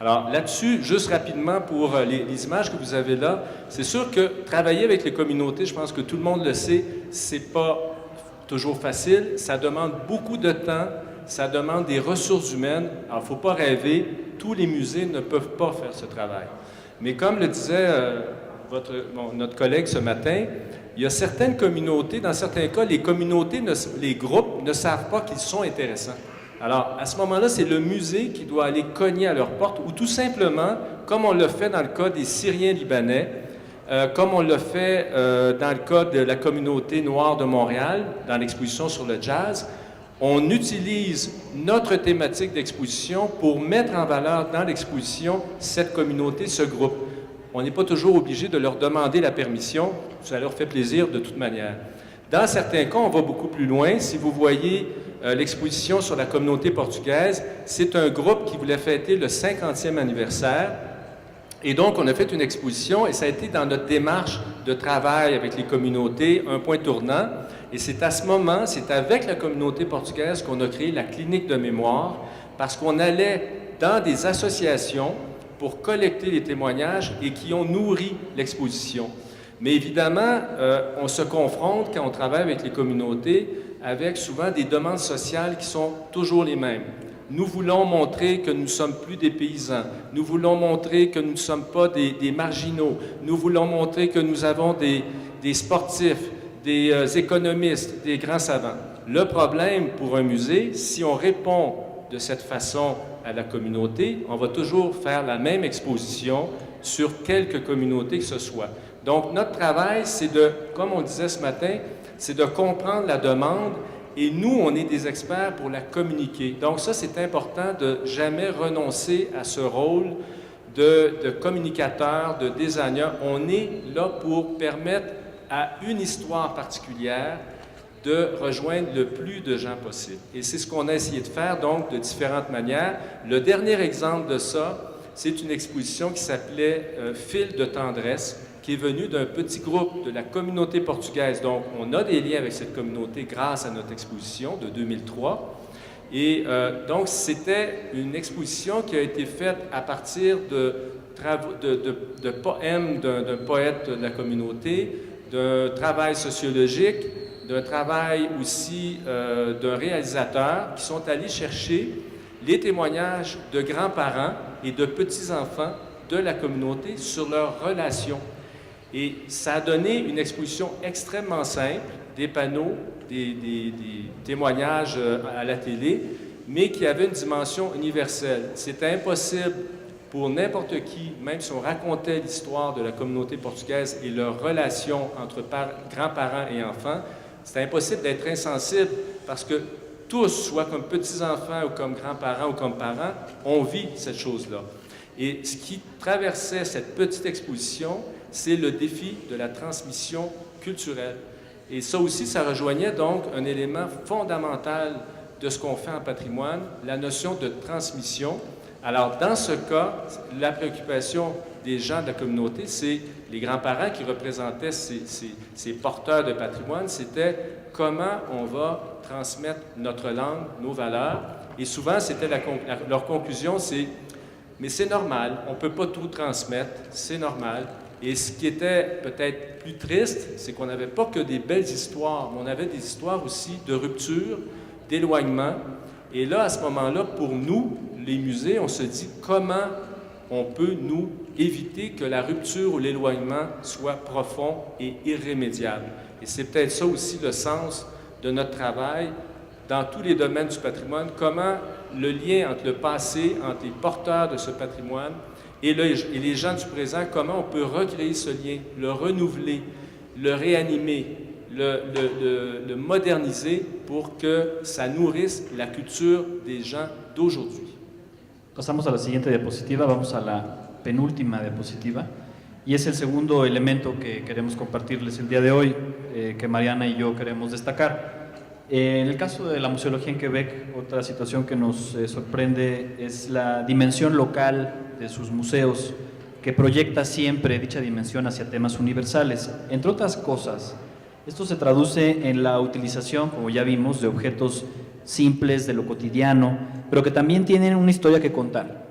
Alors, là-dessus, juste rapidement pour les images que vous avez là, c'est sûr que travailler avec les communautés, je pense que tout le monde le sait, c'est pas toujours facile, ça demande beaucoup de temps, ça demande des ressources humaines. Alors, il ne faut pas rêver, tous les musées ne peuvent pas faire ce travail. Mais comme le disait notre collègue ce matin, il y a certaines communautés, dans certains cas, les communautés, les groupes ne savent pas qu'ils sont intéressants. Alors, à ce moment-là, c'est le musée qui doit aller cogner à leur porte, ou tout simplement, comme on le fait dans le cas des Syriens libanais, comme on le fait dans le cas de la communauté noire de Montréal, dans l'exposition sur le jazz, on utilise notre thématique d'exposition pour mettre en valeur dans l'exposition cette communauté, ce groupe. On n'est pas toujours obligé de leur demander la permission, ça leur fait plaisir de toute manière. Dans certains cas, on va beaucoup plus loin. Si vous voyez l'exposition sur la communauté portugaise, c'est un groupe qui voulait fêter le 50e anniversaire. Et donc, on a fait une exposition et ça a été dans notre démarche de travail avec les communautés un point tournant. Et c'est à ce moment, c'est avec la communauté portugaise qu'on a créé la clinique de mémoire parce qu'on allait dans des associations pour collecter les témoignages et qui ont nourri l'exposition. Mais évidemment, on se confronte, quand on travaille avec les communautés, avec souvent des demandes sociales qui sont toujours les mêmes. Nous voulons montrer que nous ne sommes plus des paysans. Nous voulons montrer que nous ne sommes pas des marginaux. Nous voulons montrer que nous avons des sportifs, des économistes, des grands savants. Le problème pour un musée, si on répond de cette façon à la communauté, on va toujours faire la même exposition sur quelques communautés que ce soit. Donc, notre travail, c'est de, comme on disait ce matin, c'est de comprendre la demande et nous, on est des experts pour la communiquer. Donc ça, c'est important de jamais renoncer à ce rôle de communicateur, de designer. On est là pour permettre à une histoire particulière de rejoindre le plus de gens possible. Et c'est ce qu'on a essayé de faire, donc, de différentes manières. Le dernier exemple de ça, c'est une exposition qui s'appelait « Fil de tendresse », qui est venue d'un petit groupe de la communauté portugaise. Donc, on a des liens avec cette communauté grâce à notre exposition de 2003. Et donc, c'était une exposition qui a été faite à partir de poèmes d'un poète de la communauté, d'un travail sociologique, d'un travail aussi d'un réalisateur qui sont allés chercher les témoignages de grands-parents et de petits-enfants de la communauté sur leurs relations. Et ça a donné une exposition extrêmement simple, des panneaux, des témoignages à la télé, mais qui avait une dimension universelle. C'était impossible pour n'importe qui, même si on racontait l'histoire de la communauté portugaise et leurs relations entre grands-parents et enfants, c'était impossible d'être insensible parce que tous, soit comme petits-enfants ou comme grands-parents ou comme parents, on vit cette chose-là. Et ce qui traversait cette petite exposition, c'est le défi de la transmission culturelle. Et ça aussi, ça rejoignait donc un élément fondamental de ce qu'on fait en patrimoine, la notion de transmission. Alors, dans ce cas, la préoccupation des gens de la communauté, c'est les grands-parents qui représentaient ces porteurs de patrimoine, c'était comment on va transmettre notre langue, nos valeurs. Et souvent, c'était leur conclusion, c'est « mais c'est normal, on ne peut pas tout transmettre, c'est normal ». Et ce qui était peut-être plus triste, c'est qu'on n'avait pas que des belles histoires, mais on avait des histoires aussi de rupture, d'éloignement. Et là, à ce moment-là, pour nous, les musées, on se dit comment on peut, nous, éviter que la rupture ou l'éloignement soit profond et irrémédiable. Et c'est peut-être ça aussi le sens de notre travail dans tous les domaines du patrimoine, comment le lien entre le passé, entre les porteurs de ce patrimoine et les gens du présent, comment on peut recréer ce lien, le renouveler, le réanimer, le moderniser pour que ça nourrisse la culture des gens d'aujourd'hui. Pasamos a la siguiente diapositiva, vamos a la penúltima diapositiva, y es el segundo elemento que queremos compartirles el día de hoy, que Mariana y yo queremos destacar. En el caso de la museología en Quebec, otra situación que nos sorprende es la dimensión local de sus museos, que proyecta siempre dicha dimensión hacia temas universales. Entre otras cosas, esto se traduce en la utilización, como ya vimos, de objetos simples, de lo cotidiano, pero que también tienen una historia que contar,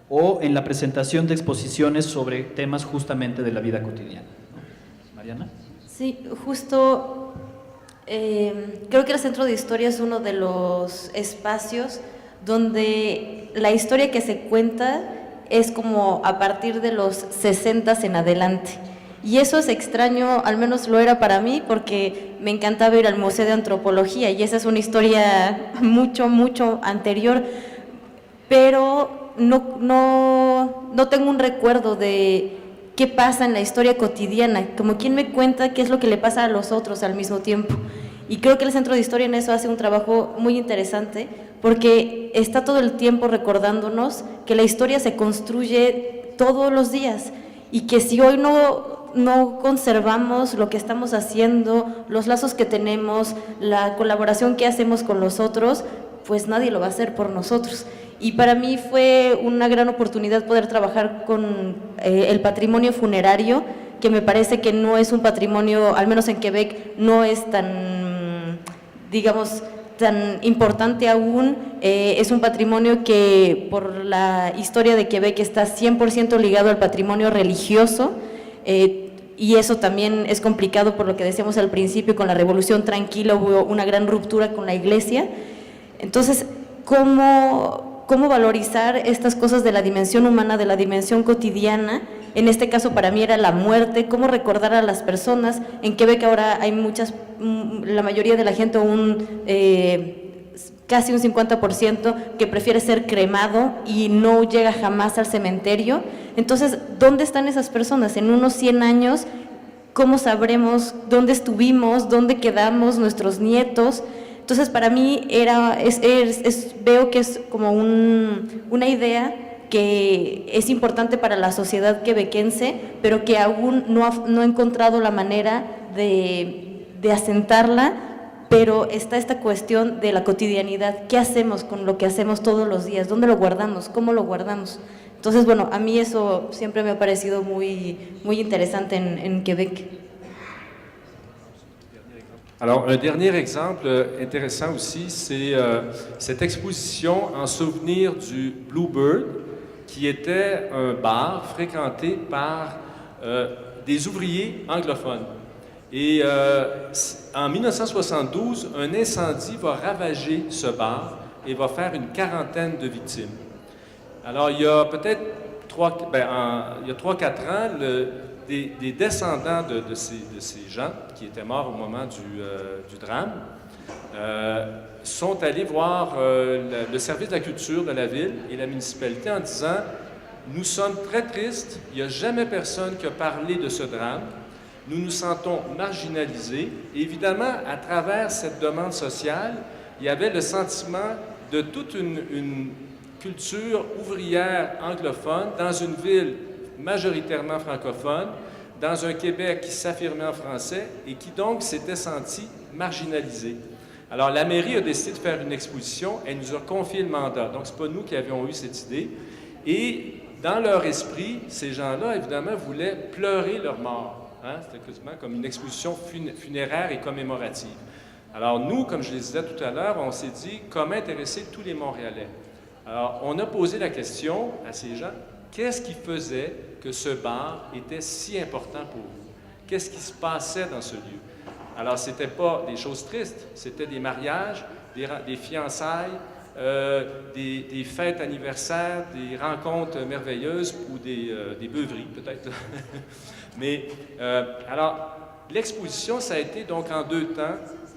o en la presentación de exposiciones sobre temas justamente de la vida cotidiana. ¿Mariana? Sí, justo creo que el Centro de Historia es uno de los espacios donde la historia que se cuenta es como a partir de los 60s en adelante. Y eso es extraño, al menos lo era para mí, porque me encantaba ir al Museo de Antropología y esa es una historia mucho, mucho anterior, pero no tengo un recuerdo de qué pasa en la historia cotidiana, como quién me cuenta qué es lo que le pasa a los otros al mismo tiempo. Y creo que el Centro de Historia en eso hace un trabajo muy interesante, porque está todo el tiempo recordándonos que la historia se construye todos los días y que si hoy no conservamos lo que estamos haciendo, los lazos que tenemos, la colaboración que hacemos con los otros, pues nadie lo va a hacer por nosotros. Y para mí fue una gran oportunidad poder trabajar con el patrimonio funerario, que me parece que no es un patrimonio, al menos en Quebec, no es tan, digamos, tan importante aún. Es un patrimonio que por la historia de Quebec está 100% ligado al patrimonio religioso, y eso también es complicado por lo que decíamos al principio, con la Revolución Tranquila hubo una gran ruptura con la iglesia. Entonces, ¿cómo valorizar estas cosas de la dimensión humana, de la dimensión cotidiana? En este caso para mí era la muerte, cómo recordar a las personas. En Quebec ahora hay la mayoría de la gente, casi un 50%, que prefiere ser cremado y no llega jamás al cementerio. Entonces, ¿dónde están esas personas? En unos 100 años, ¿cómo sabremos dónde estuvimos, dónde quedamos, nuestros nietos? Entonces, para mí veo que es como una idea que es importante para la sociedad quebequense, pero que aún no ha encontrado la manera de asentarla, pero está esta cuestión de la cotidianidad. ¿Qué hacemos con lo que hacemos todos los días? ¿Dónde lo guardamos? ¿Cómo lo guardamos? Entonces, bueno, a mí eso siempre me ha parecido muy, muy interesante en Québec. Alors, un dernier exemple intéressant aussi, c'est cette exposition en souvenir du Bluebird, qui était un bar fréquenté par des ouvriers anglophones. Et en 1972, un incendie va ravager ce bar et va faire une quarantaine de victimes. Alors, il y a peut-être 3-4 ans, des descendants de ces gens qui étaient morts au moment du drame sont allés voir le service de la culture de la ville et la municipalité en disant « Nous sommes très tristes, il n'y a jamais personne qui a parlé de ce drame, nous nous sentons marginalisés. » Et évidemment, à travers cette demande sociale, il y avait le sentiment de toute une culture ouvrière anglophone dans une ville majoritairement francophone, dans un Québec qui s'affirmait en français et qui donc s'était senti marginalisé. Alors la mairie a décidé de faire une exposition, elle nous a confié le mandat, donc c'est pas nous qui avions eu cette idée, et dans leur esprit, ces gens-là évidemment voulaient pleurer leur mort, hein? C'était quasiment comme une exposition funéraire et commémorative. Alors nous, comme je le disais tout à l'heure, on s'est dit comment intéresser tous les Montréalais. Alors on a posé la question à ces gens, qu'est-ce qui faisait que ce bar était si important pour vous? Qu'est-ce qui se passait dans ce lieu? Alors, ce n'était pas des choses tristes, c'était des mariages, des fiançailles, des fêtes anniversaires, des rencontres merveilleuses ou des beuveries peut-être. Mais alors, l'exposition, ça a été donc en 2 temps.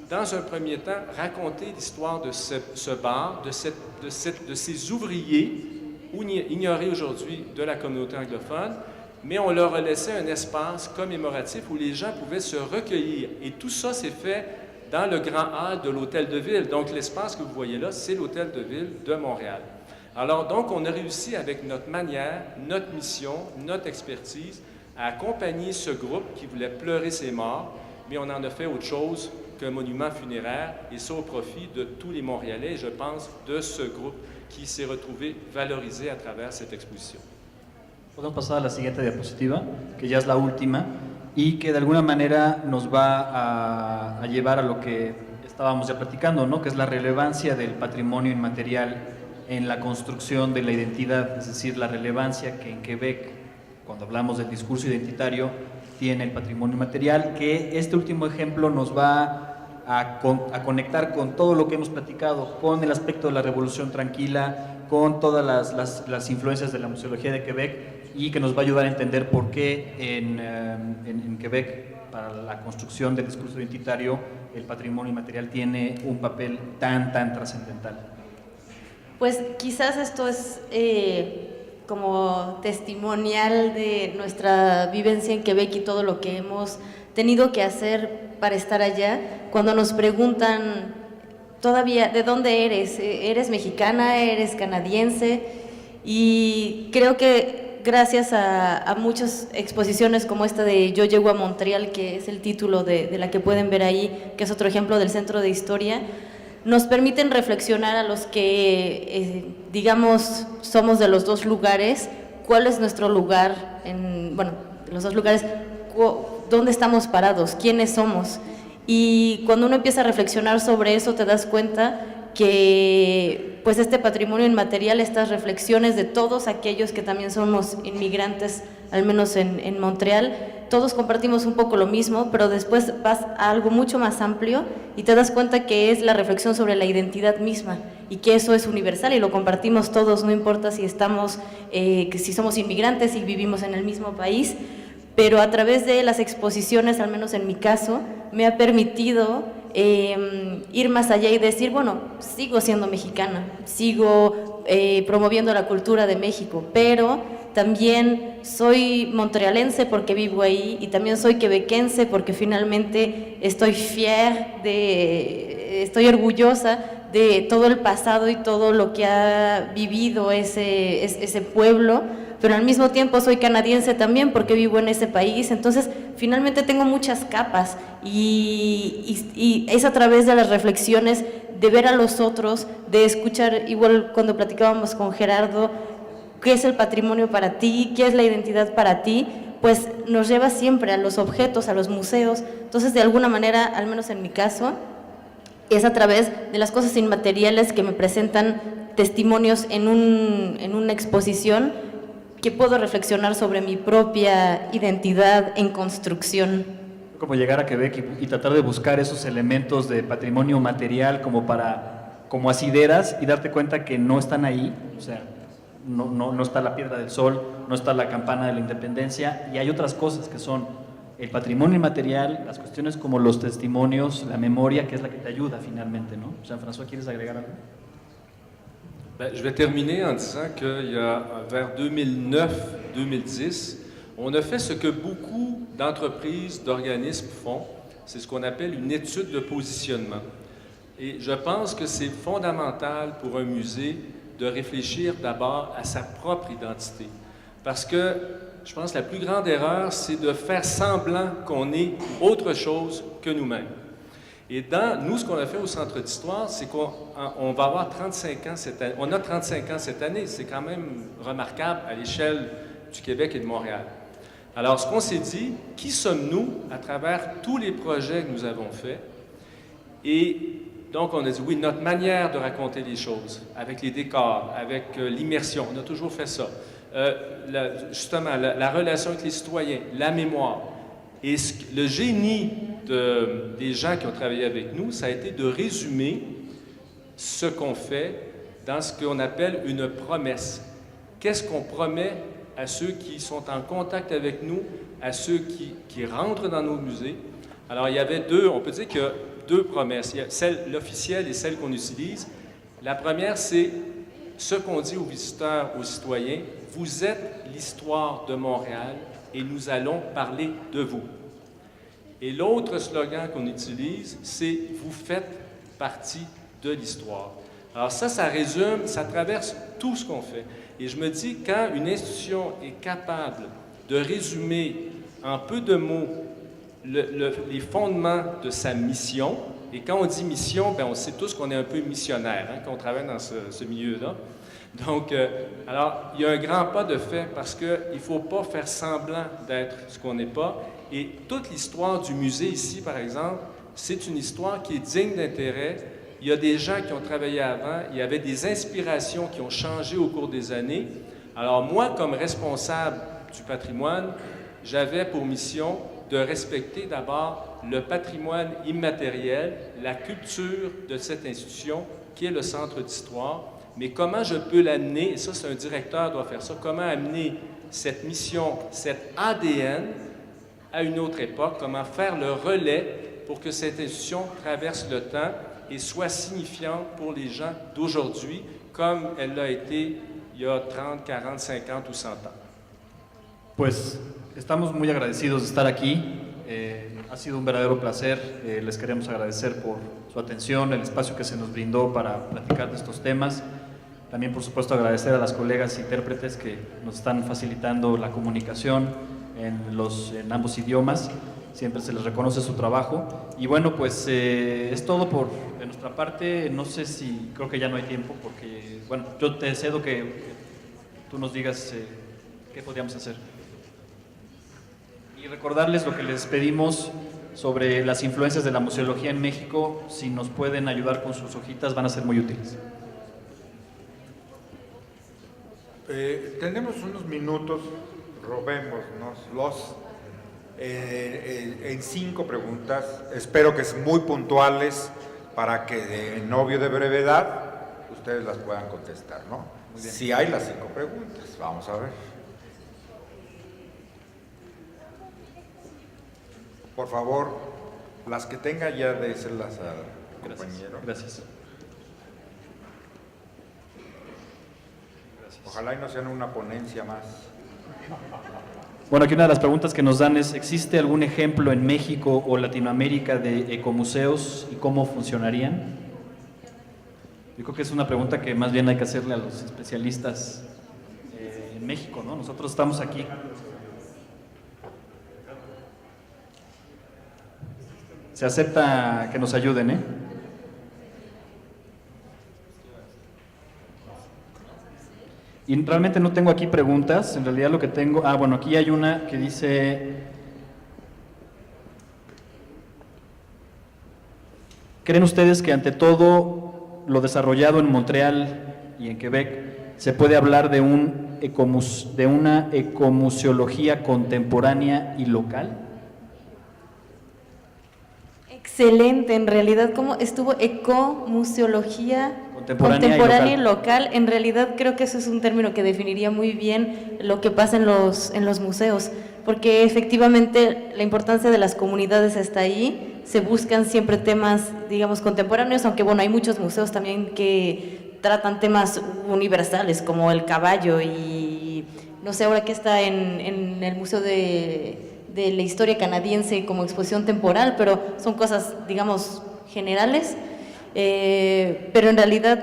Dans un premier temps, raconter l'histoire de ce bar, de ces ouvriers ignorés aujourd'hui de la communauté anglophone, mais on leur a laissé un espace commémoratif où les gens pouvaient se recueillir. Et tout ça s'est fait dans le grand hall de l'Hôtel de Ville. Donc l'espace que vous voyez là, c'est l'Hôtel de Ville de Montréal. Alors donc, on a réussi avec notre manière, notre mission, notre expertise, à accompagner ce groupe qui voulait pleurer ses morts, mais on en a fait autre chose qu'un monument funéraire, et ça au profit de tous les Montréalais, et je pense de ce groupe qui s'est retrouvé valorisé à travers cette exposition. Podemos pasar a la siguiente diapositiva, que ya es la última, y que de alguna manera nos va a llevar a lo que estábamos ya platicando, ¿no? Que es la relevancia del patrimonio inmaterial en la construcción de la identidad, es decir, la relevancia que en Quebec, cuando hablamos del discurso identitario, tiene el patrimonio inmaterial, que este último ejemplo nos va a conectar con todo lo que hemos platicado, con el aspecto de la Revolución Tranquila, con todas las influencias de la museología de Quebec, y que nos va a ayudar a entender por qué en Quebec, para la construcción del discurso identitario, el patrimonio inmaterial tiene un papel tan trascendental. Pues quizás esto es como testimonial de nuestra vivencia en Quebec y todo lo que hemos tenido que hacer para estar allá. Cuando nos preguntan todavía, ¿de dónde eres? ¿Eres mexicana? ¿Eres canadiense? Y creo que gracias a muchas exposiciones como esta de Yo llego a Montreal, que es el título de la que pueden ver ahí, que es otro ejemplo del Centro de Historia, nos permiten reflexionar a los que, digamos, somos de los dos lugares, cuál es nuestro lugar, los dos lugares, dónde estamos parados, quiénes somos. Y cuando uno empieza a reflexionar sobre eso, te das cuenta que pues este patrimonio inmaterial, estas reflexiones de todos aquellos que también somos inmigrantes, al menos en Montreal, todos compartimos un poco lo mismo, pero después vas a algo mucho más amplio y te das cuenta que es la reflexión sobre la identidad misma y que eso es universal y lo compartimos todos, no importa si estamos, si somos inmigrantes y vivimos en el mismo país, pero a través de las exposiciones, al menos en mi caso, me ha permitido ir más allá y decir, bueno, sigo siendo mexicana, sigo promoviendo la cultura de México, pero también soy montrealense porque vivo ahí y también soy quebequense porque finalmente estoy estoy orgullosa de todo el pasado y todo lo que ha vivido ese pueblo, pero al mismo tiempo soy canadiense también porque vivo en ese país, entonces finalmente tengo muchas capas y es a través de las reflexiones, de ver a los otros, de escuchar, igual cuando platicábamos con Gerardo, qué es el patrimonio para ti, qué es la identidad para ti, pues nos lleva siempre a los objetos, a los museos. Entonces, de alguna manera, al menos en mi caso, es a través de las cosas inmateriales que me presentan testimonios en una exposición que puedo reflexionar sobre mi propia identidad en construcción. Como llegar a Quebec y tratar de buscar esos elementos de patrimonio material como asideras y darte cuenta que no están ahí, o sea, no está la Piedra del Sol, no está la Campana de la Independencia, y hay otras cosas que son el patrimonio inmaterial, las cuestiones como los testimonios, la memoria, que es la que te ayuda finalmente, ¿no? Jean-François, ¿quieres agregar algo? Je vais terminer en disant qu'il y a vers 2009-2010, on a fait ce que beaucoup d'entreprises, d'organismes font, c'est ce qu'on appelle une étude de positionnement. Et je pense que c'est fondamental pour un musée de réfléchir d'abord à sa propre identité. Parce que je pense que la plus grande erreur, c'est de faire semblant qu'on est autre chose que nous-mêmes. Et nous, ce qu'on a fait au Centre d'Histoire, c'est qu'on va avoir 35 ans cette année. On a 35 ans cette année, c'est quand même remarquable à l'échelle du Québec et de Montréal. Alors, ce qu'on s'est dit, qui sommes-nous à travers tous les projets que nous avons faits? Et donc, on a dit, oui, notre manière de raconter les choses, avec les décors, avec l'immersion, on a toujours fait ça. Justement, la relation avec les citoyens, la mémoire. Et le génie des gens qui ont travaillé avec nous, ça a été de résumer ce qu'on fait dans ce qu'on appelle une promesse. Qu'est-ce qu'on promet à ceux qui sont en contact avec nous, à ceux qui rentrent dans nos musées? Alors, il y avait on peut dire qu'il y a deux promesses. Il y a l'officielle et celle qu'on utilise. La première, c'est ce qu'on dit aux visiteurs, aux citoyens. Vous êtes l'histoire de Montréal et nous allons parler de vous. Et l'autre slogan qu'on utilise, c'est « Vous faites partie de l'histoire ». Alors ça résume, ça traverse tout ce qu'on fait. Et je me dis, quand une institution est capable de résumer en peu de mots les fondements de sa mission, et quand on dit mission, bien, on sait tous qu'on est un peu missionnaire, hein, qu'on travaille dans ce milieu-là. Donc, alors, il y a un grand pas de fait parce qu'il ne faut pas faire semblant d'être ce qu'on n'est pas. Et toute l'histoire du musée ici, par exemple, c'est une histoire qui est digne d'intérêt. Il y a des gens qui ont travaillé avant, il y avait des inspirations qui ont changé au cours des années. Alors moi, comme responsable du patrimoine, j'avais pour mission de respecter d'abord le patrimoine immatériel, la culture de cette institution qui est le Centre d'histoire. Mais comment je peux l'amener, et ça c'est un directeur qui doit faire ça, comment amener cette mission, cet ADN à une autre époque, comment faire le relais pour que cette institution traverse le temps et soit signifiante pour les gens d'aujourd'hui, comme elle l'a été il y a 30, 40, 50 ou 100 ans. Pues estamos muy agradecidos de estar aquí. Ha sido un verdadero placer. Les queremos agradecer por su atención, el espacio que se nos brindó para platicar de estos temas. También, por supuesto, agradecer a las colegas intérpretes que nos están facilitando la comunicación en ambos idiomas. Siempre se les reconoce su trabajo. Y bueno, pues es todo de nuestra parte. No sé si, creo que ya no hay tiempo porque, bueno, yo te cedo que tú nos digas qué podríamos hacer. Y recordarles lo que les pedimos sobre las influencias de la museología en México. Si nos pueden ayudar con sus hojitas, van a ser muy útiles. Tenemos unos minutos, robémonos en 5 preguntas. Espero que sean muy puntuales para que en obvio de brevedad ustedes las puedan contestar, ¿no? Si hay las 5 preguntas, vamos a ver. Por favor, las que tenga ya déselas al compañero. Gracias. Ojalá y no sean una ponencia más. Bueno, aquí una de las preguntas que nos dan es, ¿existe algún ejemplo en México o Latinoamérica de ecomuseos y cómo funcionarían? Yo creo que es una pregunta que más bien hay que hacerle a los especialistas en México, ¿no? Nosotros estamos aquí. Se acepta que nos ayuden, ¿eh? Y realmente no tengo aquí preguntas, en realidad lo que tengo... bueno, aquí hay una que dice... ¿Creen ustedes que ante todo lo desarrollado en Montreal y en Quebec se puede hablar de una ecomuseología contemporánea y local? Excelente, en realidad como estuvo ecomuseología contemporánea y local, en realidad creo que eso es un término que definiría muy bien lo que pasa en los museos, porque efectivamente la importancia de las comunidades está ahí, se buscan siempre temas, digamos, contemporáneos, aunque bueno, hay muchos museos también que tratan temas universales como el caballo y no sé, ahora que está en el Museo de la Historia Canadiense como exposición temporal, pero son cosas, digamos, generales, pero en realidad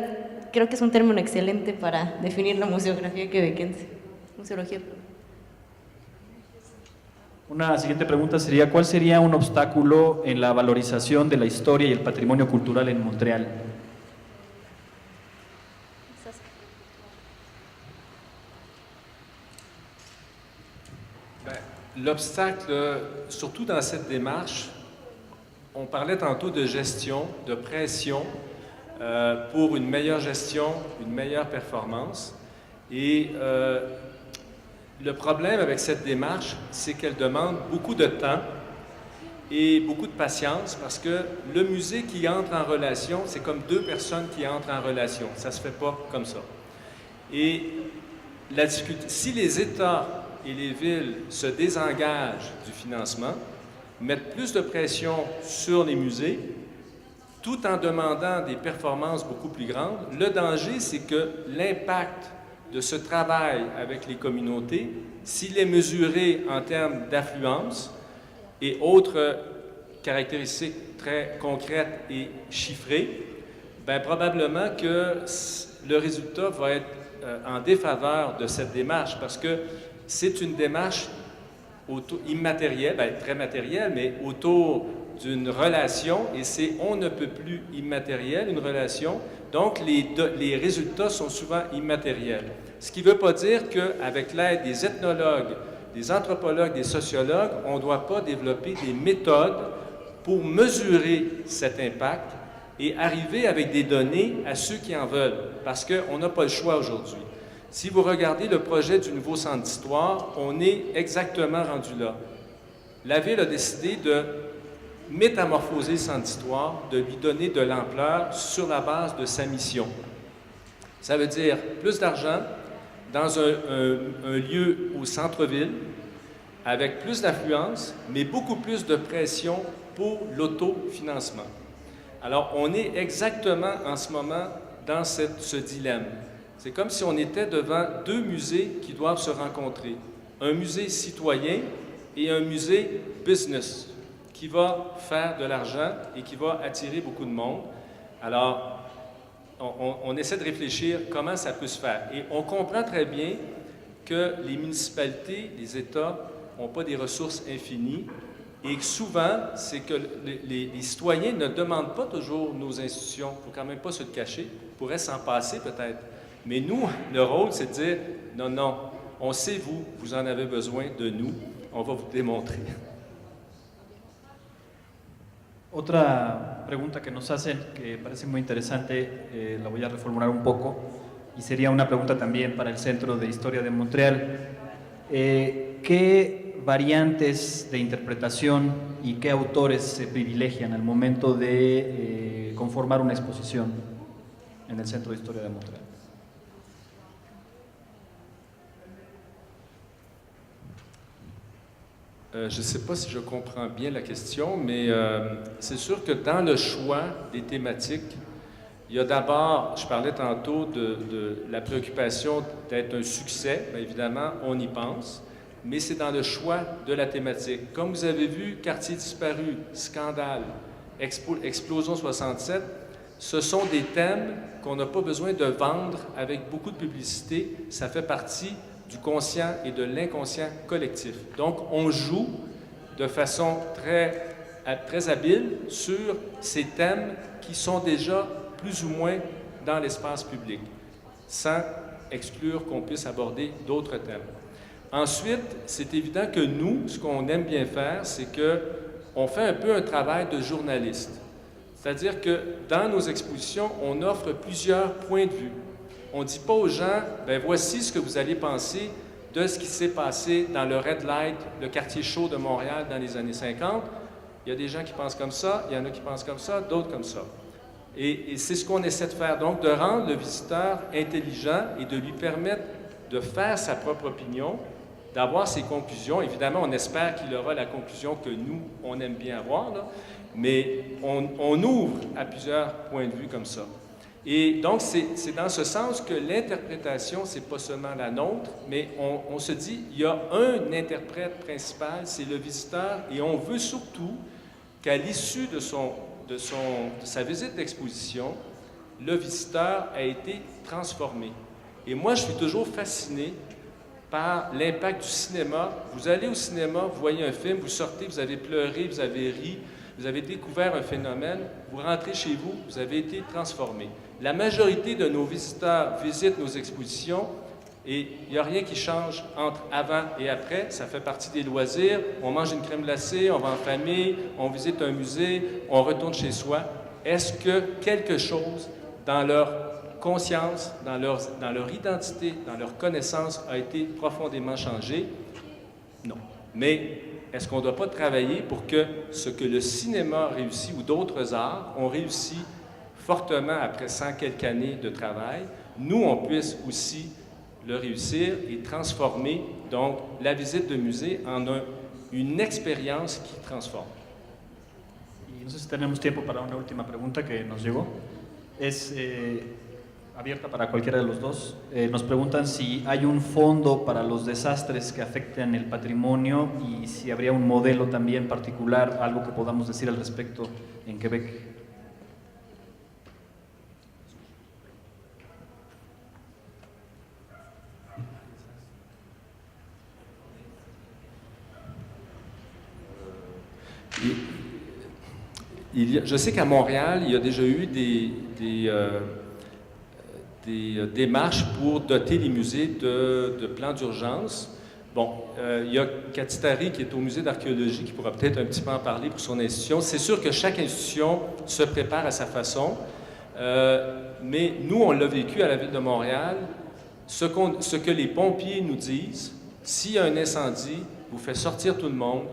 creo que es un término excelente para definir la museografía quebequense. Museología. Una siguiente pregunta sería, ¿cuál sería un obstáculo en la valorización de la historia y el patrimonio cultural en Montréal? L'obstacle, surtout dans cette démarche, on parlait tantôt de gestion, de pression pour une meilleure gestion, une meilleure performance. Et le problème avec cette démarche, c'est qu'elle demande beaucoup de temps et beaucoup de patience parce que le musée qui entre en relation, c'est comme deux personnes qui entrent en relation. Ça ne se fait pas comme ça. Et la difficulté, si les États et les villes se désengagent du financement, mettent plus de pression sur les musées, tout en demandant des performances beaucoup plus grandes, le danger, c'est que l'impact de ce travail avec les communautés, s'il est mesuré en termes d'affluence et autres caractéristiques très concrètes et chiffrées, bien, probablement que le résultat va être en défaveur de cette démarche parce que c'est une démarche immatérielle, bien, très matérielle, mais autour d'une relation, et c'est on ne peut plus immatériel, une relation, donc les résultats sont souvent immatériels. Ce qui ne veut pas dire qu'avec l'aide des ethnologues, des anthropologues, des sociologues, on ne doit pas développer des méthodes pour mesurer cet impact et arriver avec des données à ceux qui en veulent, parce qu'on n'a pas le choix aujourd'hui. Si vous regardez le projet du nouveau centre d'histoire, on est exactement rendu là. La Ville a décidé de métamorphoser le centre d'histoire, de lui donner de l'ampleur sur la base de sa mission. Ça veut dire plus d'argent dans un lieu au centre-ville, avec plus d'affluence, mais beaucoup plus de pression pour l'autofinancement. Alors, on est exactement en ce moment dans ce dilemme. C'est comme si on était devant deux musées qui doivent se rencontrer. Un musée citoyen et un musée business, qui va faire de l'argent et qui va attirer beaucoup de monde. Alors, on essaie de réfléchir comment ça peut se faire. Et on comprend très bien que les municipalités, les États, n'ont pas des ressources infinies et que souvent, c'est que les citoyens ne demandent pas toujours nos institutions. Il ne faut quand même pas se le cacher. On pourrait s'en passer peut-être. Mais nous, le rôle, c'est de dire « Non, non, on sait vous en avez besoin de nous. On va vous démontrer. » Otra pregunta que nos hacen, que parece muy interesante, la voy a reformular un poco, y sería una pregunta también para el Centro de Historia de Montreal. ¿Qué variantes de interpretación y qué autores se privilegian al momento de conformar una exposición en el Centro de Historia de Montreal? Je ne sais pas si je comprends bien la question, mais c'est sûr que dans le choix des thématiques, il y a d'abord, je parlais tantôt de la préoccupation d'être un succès, bien évidemment, on y pense, mais c'est dans le choix de la thématique. Comme vous avez vu, Quartier disparu, Scandale, Explosion 67, ce sont des thèmes qu'on n'a pas besoin de vendre avec beaucoup de publicité, ça fait partie du conscient et de l'inconscient collectif. Donc, on joue de façon très habile sur ces thèmes qui sont déjà plus ou moins dans l'espace public, sans exclure qu'on puisse aborder d'autres thèmes. Ensuite, c'est évident que nous, ce qu'on aime bien faire, c'est qu'on fait un peu un travail de journaliste. C'est-à-dire que dans nos expositions, on offre plusieurs points de vue. On ne dit pas aux gens, bien voici ce que vous allez penser de ce qui s'est passé dans le Red Light, le quartier chaud de Montréal dans les années 50. Il y a des gens qui pensent comme ça, il y en a qui pensent comme ça, d'autres comme ça. Et c'est ce qu'on essaie de faire, donc de rendre le visiteur intelligent et de lui permettre de faire sa propre opinion, d'avoir ses conclusions. Évidemment, on espère qu'il aura la conclusion que nous, on aime bien avoir, là, mais on ouvre à plusieurs points de vue comme ça. Et donc, c'est dans ce sens que l'interprétation, c'est pas seulement la nôtre, mais on se dit, il y a un interprète principal, c'est le visiteur, et on veut surtout qu'à l'issue de sa visite d'exposition, le visiteur a été transformé. Et moi, je suis toujours fasciné par l'impact du cinéma. Vous allez au cinéma, vous voyez un film, vous sortez, vous avez pleuré, vous avez ri, vous avez découvert un phénomène, vous rentrez chez vous, vous avez été transformé. La majorité de nos visiteurs visitent nos expositions et il n'y a rien qui change entre avant et après. Ça fait partie des loisirs. On mange une crème glacée, on va en famille, on visite un musée, on retourne chez soi. Est-ce que quelque chose dans leur conscience, dans leur identité, dans leur connaissance a été profondément changé? Non. Mais est-ce qu'on ne doit pas travailler pour que ce que le cinéma a réussi ou d'autres arts ont réussi fortement après 100 quelques années de travail, nous, on puisse aussi le réussir et transformer donc la visite de musée en une expérience qui transforme. Y no sé si tenemos tiempo para una última pregunta que nos llegó. Es abierta para cualquiera de los dos. Nos preguntan si hay un fondo para los desastres que afectan el patrimonio y si habría un modelo también particular, algo que podamos decir al respecto en Quebec. Je sais qu'à Montréal, il y a déjà eu des démarches pour doter les musées de plans d'urgence. Bon, il y a Katitari qui est au musée d'archéologie qui pourra peut-être un petit peu en parler pour son institution. C'est sûr que chaque institution se prépare à sa façon, mais nous, on l'a vécu à la Ville de Montréal. Ce que les pompiers nous disent, s'il y a un incendie, vous faites sortir tout le monde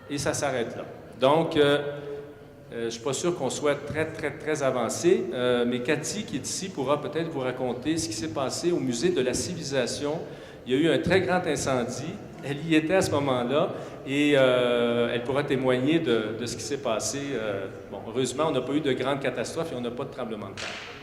et ça s'arrête là. Donc, je ne suis pas sûr qu'on soit très avancé, mais Cathy, qui est ici, pourra peut-être vous raconter ce qui s'est passé au Musée de la Civilisation. Il y a eu un très grand incendie. Elle y était à ce moment-là et elle pourra témoigner de ce qui s'est passé. Bon, heureusement, on n'a pas eu de grandes catastrophes et on n'a pas de tremblement de terre.